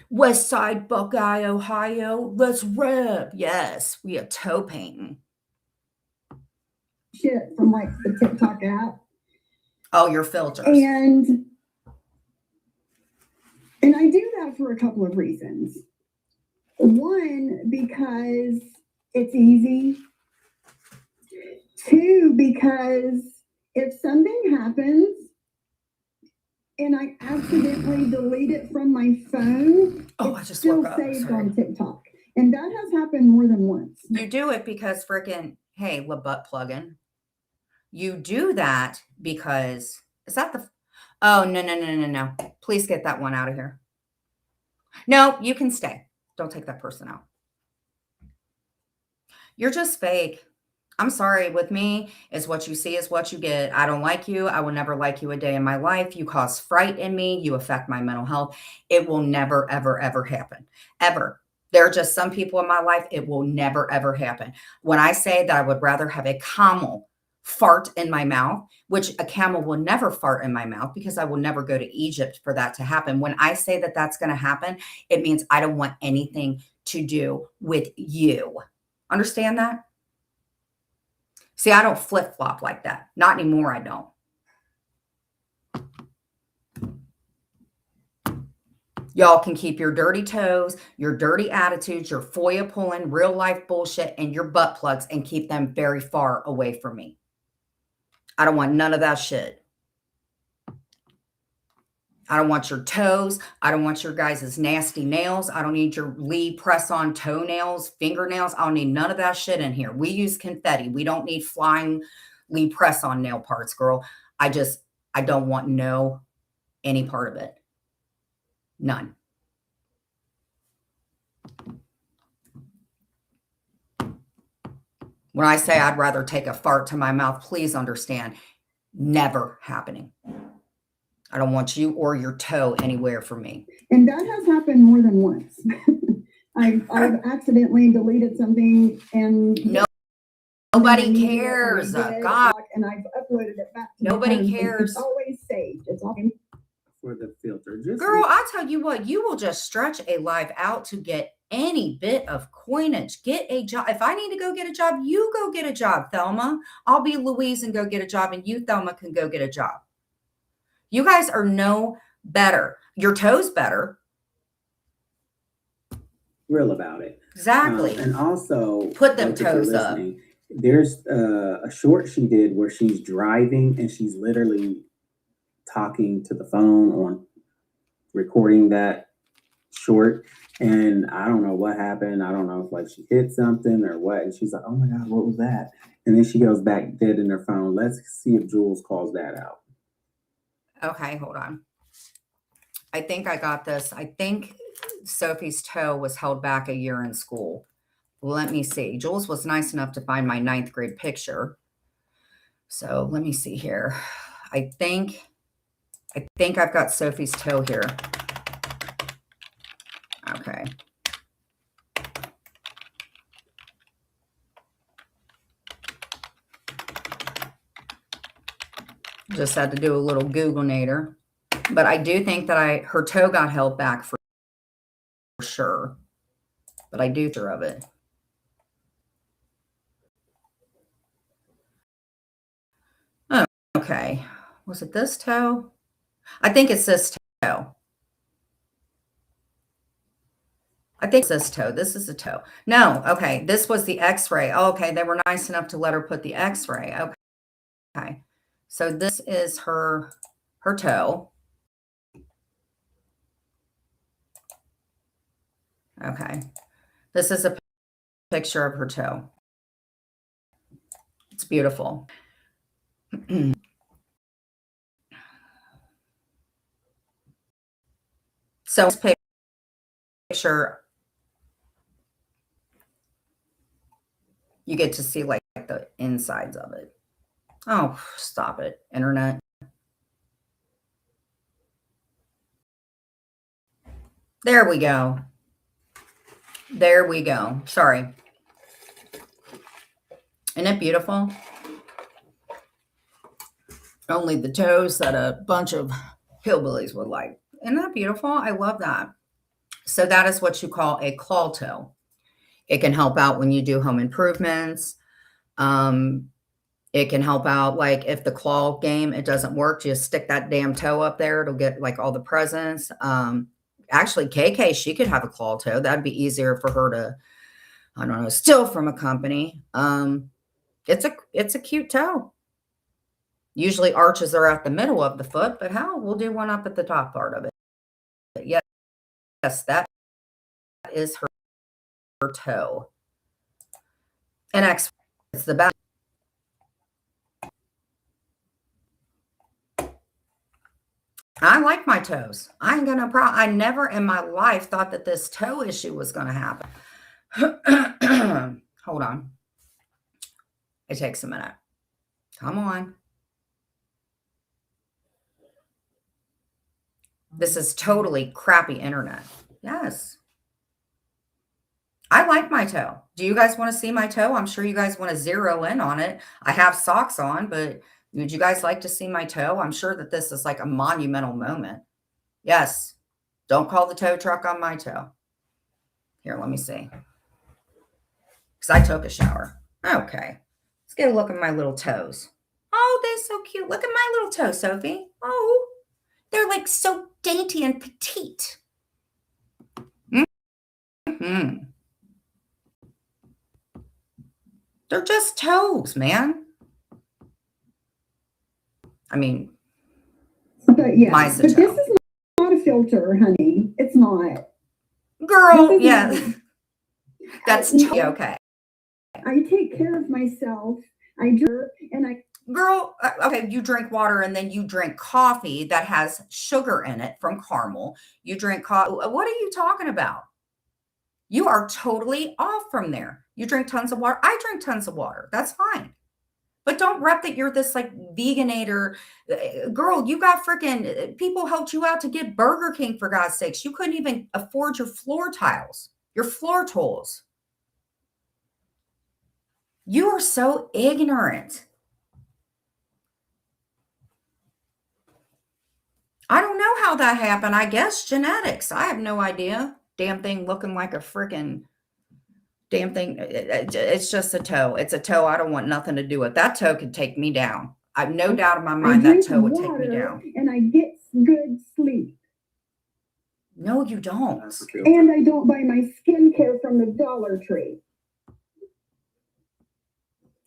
West Side, Buckeye, Ohio. Let's rip. Yes, we are toe painting. Shit from like the TikTok app. Oh, your filters. And I do that for a couple of reasons. One, because it's easy. Two, because if something happens and I accidentally delete it from my phone, it's still saved on TikTok. And that has happened more than once. You do it because freaking, hey, butt plugin. You do that because, is that the, oh, no. Please get that one out of here. No, you can stay. Don't take that person out. You're just fake. I'm sorry. With me, it's what you see is what you get. I don't like you. I will never like you a day in my life. You cause fright in me. You affect my mental health. It will never, ever, ever happen. Ever. There are just some people in my life, it will never, ever happen. When I say that I would rather have a camel fart in my mouth, which a camel will never fart in my mouth because I will never go to Egypt for that to happen. When I say that that's going to happen, it means I don't want anything to do with you. Understand that? See, I don't flip-flop like that. Not anymore, I don't. Y'all can keep your dirty toes, your dirty attitudes, your FOIA pulling, real life bullshit, and your butt plugs and keep them very far away from me. I don't want none of that shit. I don't want your toes. I don't want your guys' nasty nails. I don't need your Lee press-on toenails, fingernails. I don't need none of that shit in here. We use confetti. We don't need flying Lee press-on nail parts, girl. I don't want any part of it. None. When I say I'd rather take a fart to my mouth, please understand, never happening. I don't want you or your toe anywhere from me. And that has happened more than once. I've accidentally deleted something and nobody cares. God. And I've uploaded it back. Nobody cares. It's always saved. It's all for the filter. Girl, I tell you what, you will just stretch a life out to get any bit of coinage. Get a job. If I need to go get a job, you go get a job, Thelma. I'll be Louise and go get a job, and you, Thelma, can go get a job. You guys are no better. Your toes better. Real about it. Exactly. And also, put them toes up. There's a short she did where she's driving and she's literally talking to the phone on recording that short. And I don't know what happened. I don't know if like she hit something or what. And she's like, oh my God, what was that? And then she goes back dead in her phone. Let's see if Jules calls that out. Okay, hold on. I think I got this. I think Sophie's toe was held back a year in school. Let me see. Jules was nice enough to find my 9th grade picture. So let me see here. I think I've got Sophie's toe here. Okay. Just had to do a little Googlenator. But I do think that her toe got held back for sure. But I do sure of it. Oh, okay. Was it this toe? I think it's this toe. I think it's this toe. This is the toe. No, okay. This was the x-ray. Oh, okay. They were nice enough to let her put the x-ray. Okay. So this is her toe. Okay. This is a picture of her toe. It's beautiful. So this picture, you get to see like the insides of it. Oh, stop it, internet. There we go. There we go. Sorry. Isn't it beautiful? Only the toes that a bunch of hillbillies would like. Isn't that beautiful? I love that. So that is what you call a claw toe. It can help out when you do home improvements. It can help out like if the claw game, it doesn't work, just stick that damn toe up there. It'll get like all the presents. Actually, KK, she could have a claw toe. That'd be easier for her to, I don't know, steal from a company. It's a cute toe. Usually arches are at the middle of the foot, but hell, we'll do one up at the top part of it. But yes, that is her toe. And it's the best. I like my toes. I ain't got no problem. I never in my life thought that this toe issue was going to happen. Hold on. It takes a minute. Come on. This is totally crappy internet. Yes. I like my toe. Do you guys want to see my toe? I'm sure you guys want to zero in on it. I have socks on, but would you guys like to see my toe? I'm sure that this is like a monumental moment. Yes. Don't call the tow truck on my toe. Here, let me see. Because I took a shower. Okay. Let's get a look at my little toes. Oh, they're so cute. Look at my little toes, Sophie. Oh, they're like so dainty and petite. Mm-hmm. They're just toes, man. I mean, but yeah, mine's a but toe. this is not a filter, honey. It's not. Girl, yeah. That's totally okay. I take care of myself. I do, and I. Girl, okay, you drink water and then you drink coffee that has sugar in it from caramel. You drink coffee. What are you talking about? You are totally off from there. You drink tons of water. I drink tons of water. That's fine. But don't rep that you're this like veganator. Girl, you got freaking people helped you out to get Burger King for God's sakes. You couldn't even afford your floor tiles, your floor tools. You are so ignorant. I don't know how that happened. I guess genetics. I have no idea. Damn thing looking like a freaking damn thing. It's just a toe. It's a toe. I don't want nothing to do with that. Toe could take me down. I have no doubt in my mind that toe would take me down. And I get good sleep. No, you don't. And I don't buy my skincare from the Dollar Tree.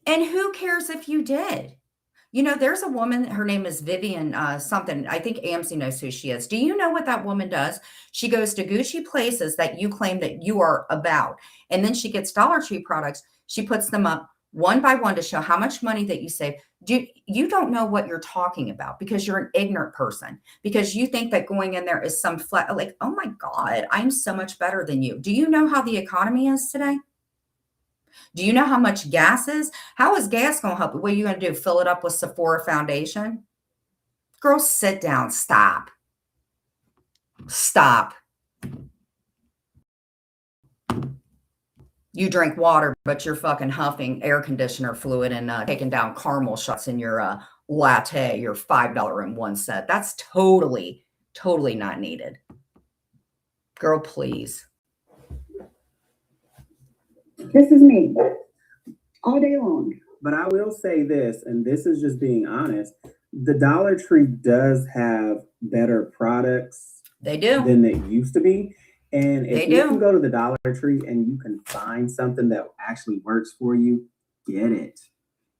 And who cares if you did? You know, there's a woman, her name is Vivian something. I think AMC knows who she is. Do you know what that woman does? She goes to Gucci places that you claim that you are about. And then she gets Dollar Tree products. She puts them up one by one to show how much money that you save. You don't know what you're talking about because you're an ignorant person, because you think that going in there is some flat, like, oh my God, I'm so much better than you. Do you know how the economy is today? Do you know how much gas is? How is gas going to help you? What are you going to do? Fill it up with Sephora foundation? Girl, sit down. Stop. Stop. You drink water, but you're fucking huffing air conditioner fluid and taking down caramel shots in your latte, your $5.01. That's totally, totally not needed. Girl, please. This is me all day long. But I will say this, and this is just being honest, the Dollar Tree does have better products They do. than they used to be. And if They you do. can go to the Dollar Tree and you can find something that actually works for you, get it.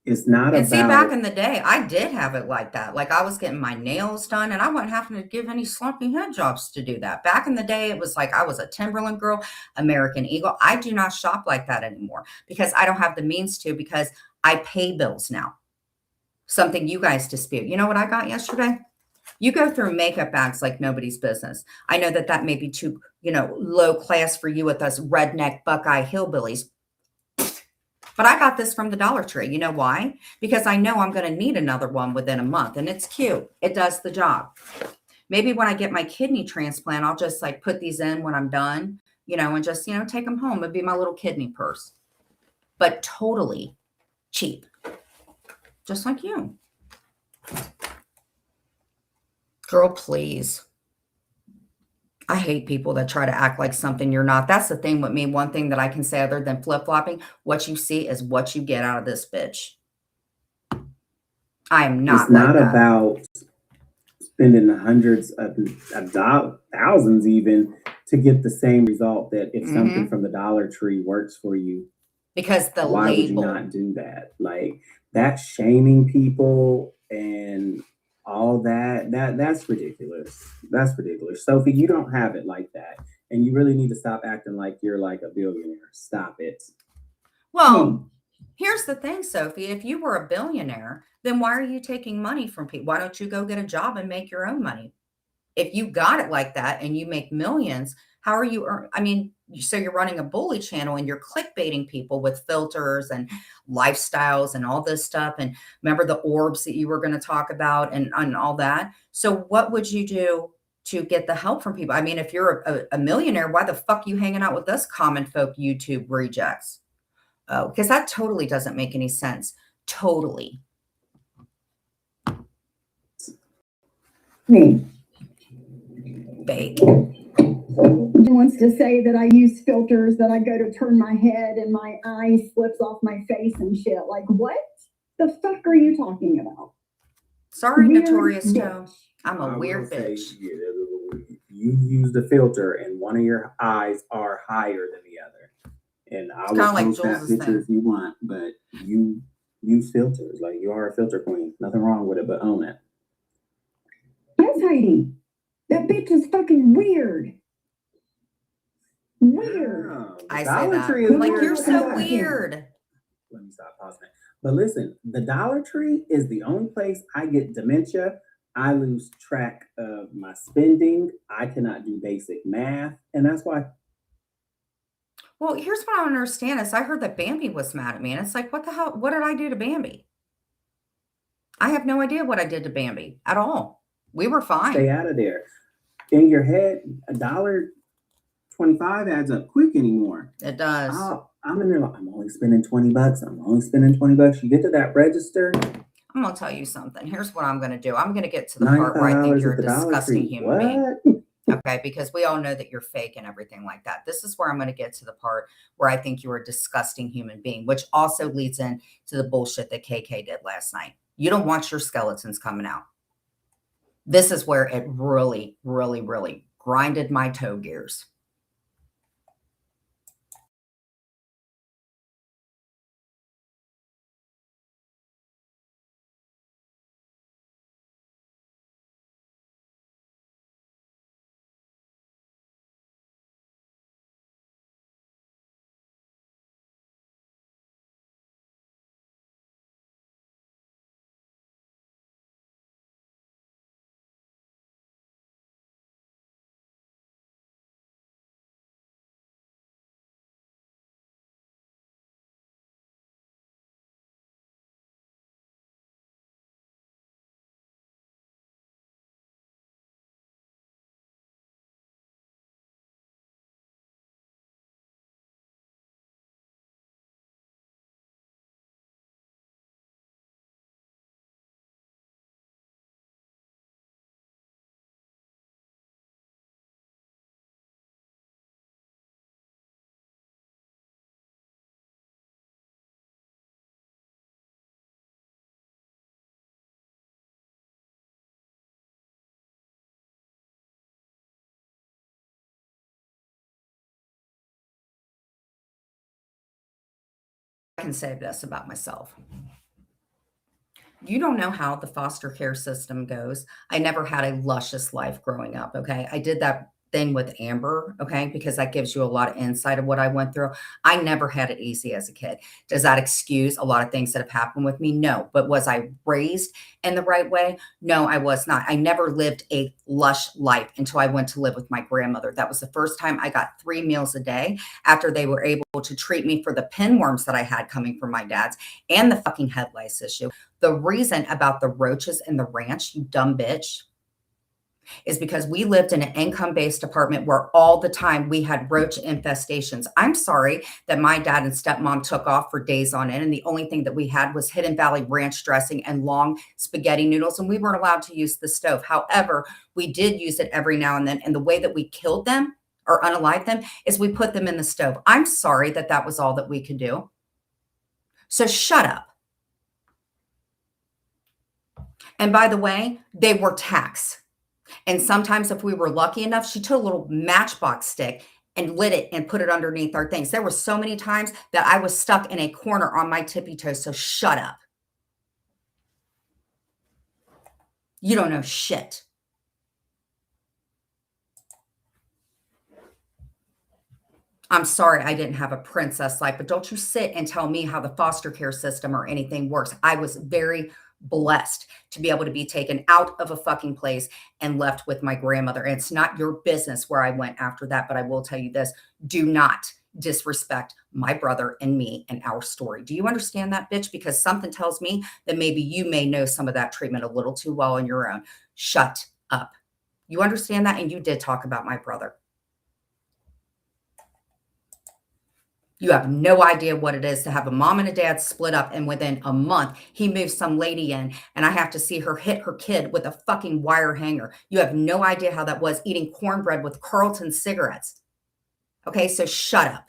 It's not And about... see, back in the day, I did have it like that. Like I was getting my nails done and I wasn't having to give any slumpy head jobs to do that. Back in the day, it was like I was a Timberland girl, American Eagle. I do not shop like that anymore because I don't have the means to, because I pay bills now. Something you guys dispute. You know what I got yesterday? You go through makeup bags like nobody's business. I know that that may be too, low class for you with us redneck Buckeye hillbillies. But I got this from the Dollar Tree. You know why? Because I know I'm going to need another one within a month. And it's cute. It does the job. Maybe when I get my kidney transplant, I'll just like put these in when I'm done, and just, take them home. It'd be my little kidney purse. But totally cheap. Just like you. Girl, please. I hate people that try to act like something you're not. That's the thing with me. One thing that I can say other than flip-flopping, what you see is what you get out of this bitch. I am not. It's not about spending the hundreds of thousands even to get the same result that if something from the Dollar Tree works for you. Because the why label. Would you not do that? Like that shaming people and all that's ridiculous. That's ridiculous. Sophie, you don't have it like that. And you really need to stop acting like you're like a billionaire. Stop it. Well, here's the thing, Sophie. If you were a billionaire, then why are you taking money from people? Why don't you go get a job and make your own money? If you got it like that and you make millions, how are you I mean, so you're running a bully channel and you're clickbaiting people with filters and lifestyles and all this stuff. And remember the orbs that you were going to talk about and all that. So what would you do to get the help from people? I mean, if you're a millionaire, why the fuck are you hanging out with us common folk YouTube rejects? Oh, because that totally doesn't make any sense. Totally. Me. Fake. He wants to say that I use filters, that I go to turn my head and my eye slips off my face and shit. Like, what the fuck are you talking about? Sorry, Weird Notorious bitch. Joe. I'm a I weird will say, bitch. you use the filter and one of your eyes are higher than the other. And I will like post that Jules's picture thing. if you want, but you use filters. Like, you are a filter queen. Nothing wrong with it, but own it. Yes, Heidi. That bitch is fucking weird. Weird. Oh, the I say Dollar that. Tree is Like, weird you're so too. weird. Let me stop pausing it. But listen, the Dollar Tree is the only place I get dementia. I lose track of my spending. I cannot do basic math. And that's why. Well, here's what I don't understand is I heard that Bambi was mad at me. And it's like, what the hell? What did I do to Bambi? I have no idea what I did to Bambi at all. We were fine. Stay out of there. In your head, $1.25 adds up quick anymore. It does. I'm in there like, I'm only spending $20. I'm only spending $20. You get to that register. I'm going to tell you something. Here's what I'm going to do. I'm going to get to the part where I think you're a disgusting human being. Okay, because we all know that you're fake and everything like that. This is where I'm going to get to the part where I think you're a disgusting human being, which also leads into the bullshit that KK did last night. You don't want your skeletons coming out. This is where it really, really, really grinded my toe gears. I can say this about myself. You don't know how the foster care system goes. I never had a luscious life growing up. Okay. I did that thing with Amber. Okay. Because that gives you a lot of insight of what I went through. I never had it easy as a kid. Does that excuse a lot of things that have happened with me? No. But was I raised in the right way? No, I was not. I never lived a lush life until I went to live with my grandmother. That was the first time I got 3 meals a day after they were able to treat me for the pinworms that I had coming from my dad's and the fucking head lice issue. The reason about the roaches in the ranch, you dumb bitch, is because we lived in an income-based apartment where all the time we had roach infestations. I'm sorry that my dad and stepmom took off for days on end, and the only thing that we had was Hidden Valley ranch dressing and long spaghetti noodles, and we weren't allowed to use the stove. However, we did use it every now and then, and the way that we killed them or unalived them is we put them in the stove. I'm sorry that that was all that we could do. So shut up. And by the way, they were tax. And sometimes if we were lucky enough, she took a little matchbox stick and lit it and put it underneath our things. There were so many times that I was stuck in a corner on my tippy toes. So shut up. You don't know shit. I'm sorry I didn't have a princess life, but don't you sit and tell me how the foster care system or anything works. I was very blessed to be able to be taken out of a fucking place and left with my grandmother. And it's not your business where I went after that, but I will tell you this, do not disrespect my brother and me and our story. Do you understand that, bitch? Because something tells me that maybe you may know some of that treatment a little too well on your own. Shut up. You understand that? And you did talk about my brother. You have no idea what it is to have a mom and a dad split up, and within a month, he moves some lady in, and I have to see her hit her kid with a fucking wire hanger. You have no idea how that was, eating cornbread with Carlton cigarettes. Okay, so shut up.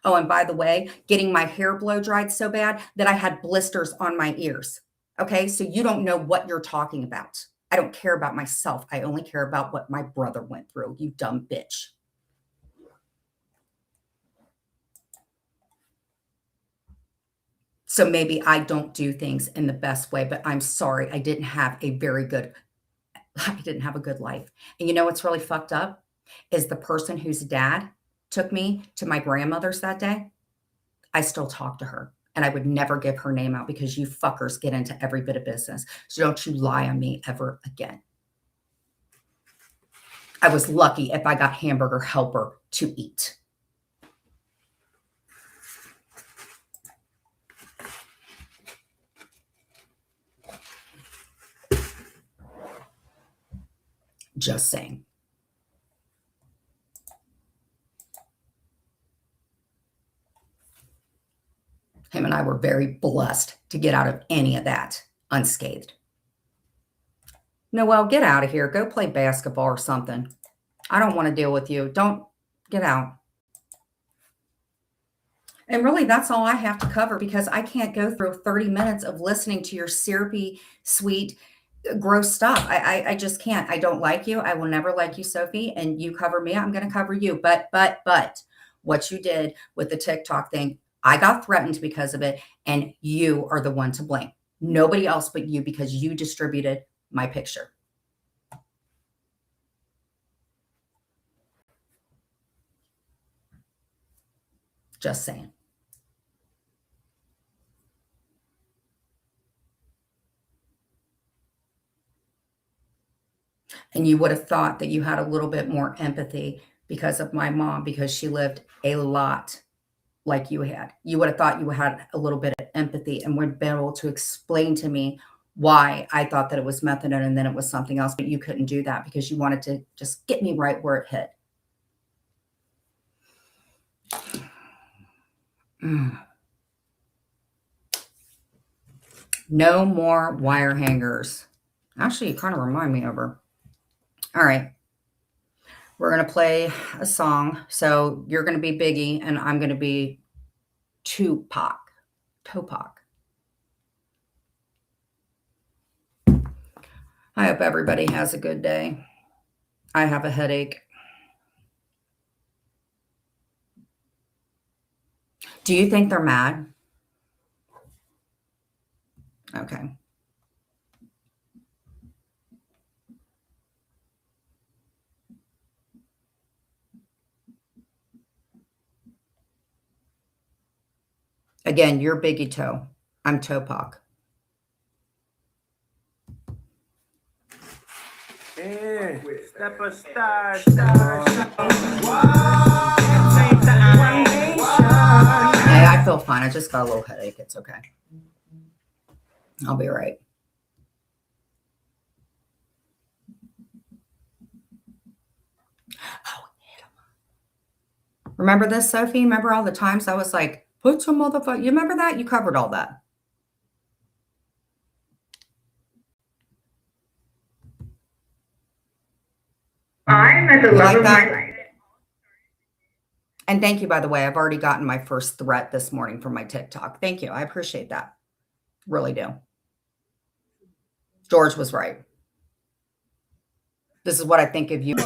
Oh, and by the way, getting my hair blow dried so bad that I had blisters on my ears. Okay, so you don't know what you're talking about. I don't care about myself. I only care about what my brother went through, you dumb bitch. So maybe I don't do things in the best way, but I'm sorry. I didn't have a good life. And you know what's really fucked up is the person whose dad took me to my grandmother's that day. I still talk to her, and I would never give her name out because you fuckers get into every bit of business. So don't you lie on me ever again. I was lucky if I got hamburger helper to eat. Just saying. Him and I were very blessed to get out of any of that unscathed. Noelle, get out of here. Go play basketball or something. I don't want to deal with you. Don't get out. And really, that's all I have to cover because I can't go through 30 minutes of listening to your syrupy, sweet, gross stuff. I just can't. I don't like you. I will never like you, Sophie. And you cover me, I'm going to cover you. But what you did with the TikTok thing, I got threatened because of it. And you are the one to blame. Nobody else but you, because you distributed my picture. Just saying. And you would have thought that you had a little bit more empathy because of my mom, because she lived a lot like you had. You would have thought you had a little bit of empathy and would be able to explain to me why I thought that it was methadone and then it was something else, but you couldn't do that because you wanted to just get me right where it hit. No more wire hangers. Actually, you kind of remind me of her. All right. We're going to play a song. So you're going to be Biggie and I'm going to be Tupac. I hope everybody has a good day. I have a headache. Do you think they're mad? Okay. Again, you're Biggie Toe. I'm Tupac. Yeah. Step a star. Hey, I feel fine. I just got a little headache. It's okay. I'll be right. Oh, remember this, Sophie? Remember all the times I was like, put some motherfucker. You remember that? You covered all that. I'm at the love of my life. And thank you, by the way. I've already gotten my first threat this morning from my TikTok. Thank you. I appreciate that. Really do. George was right. This is what I think of you.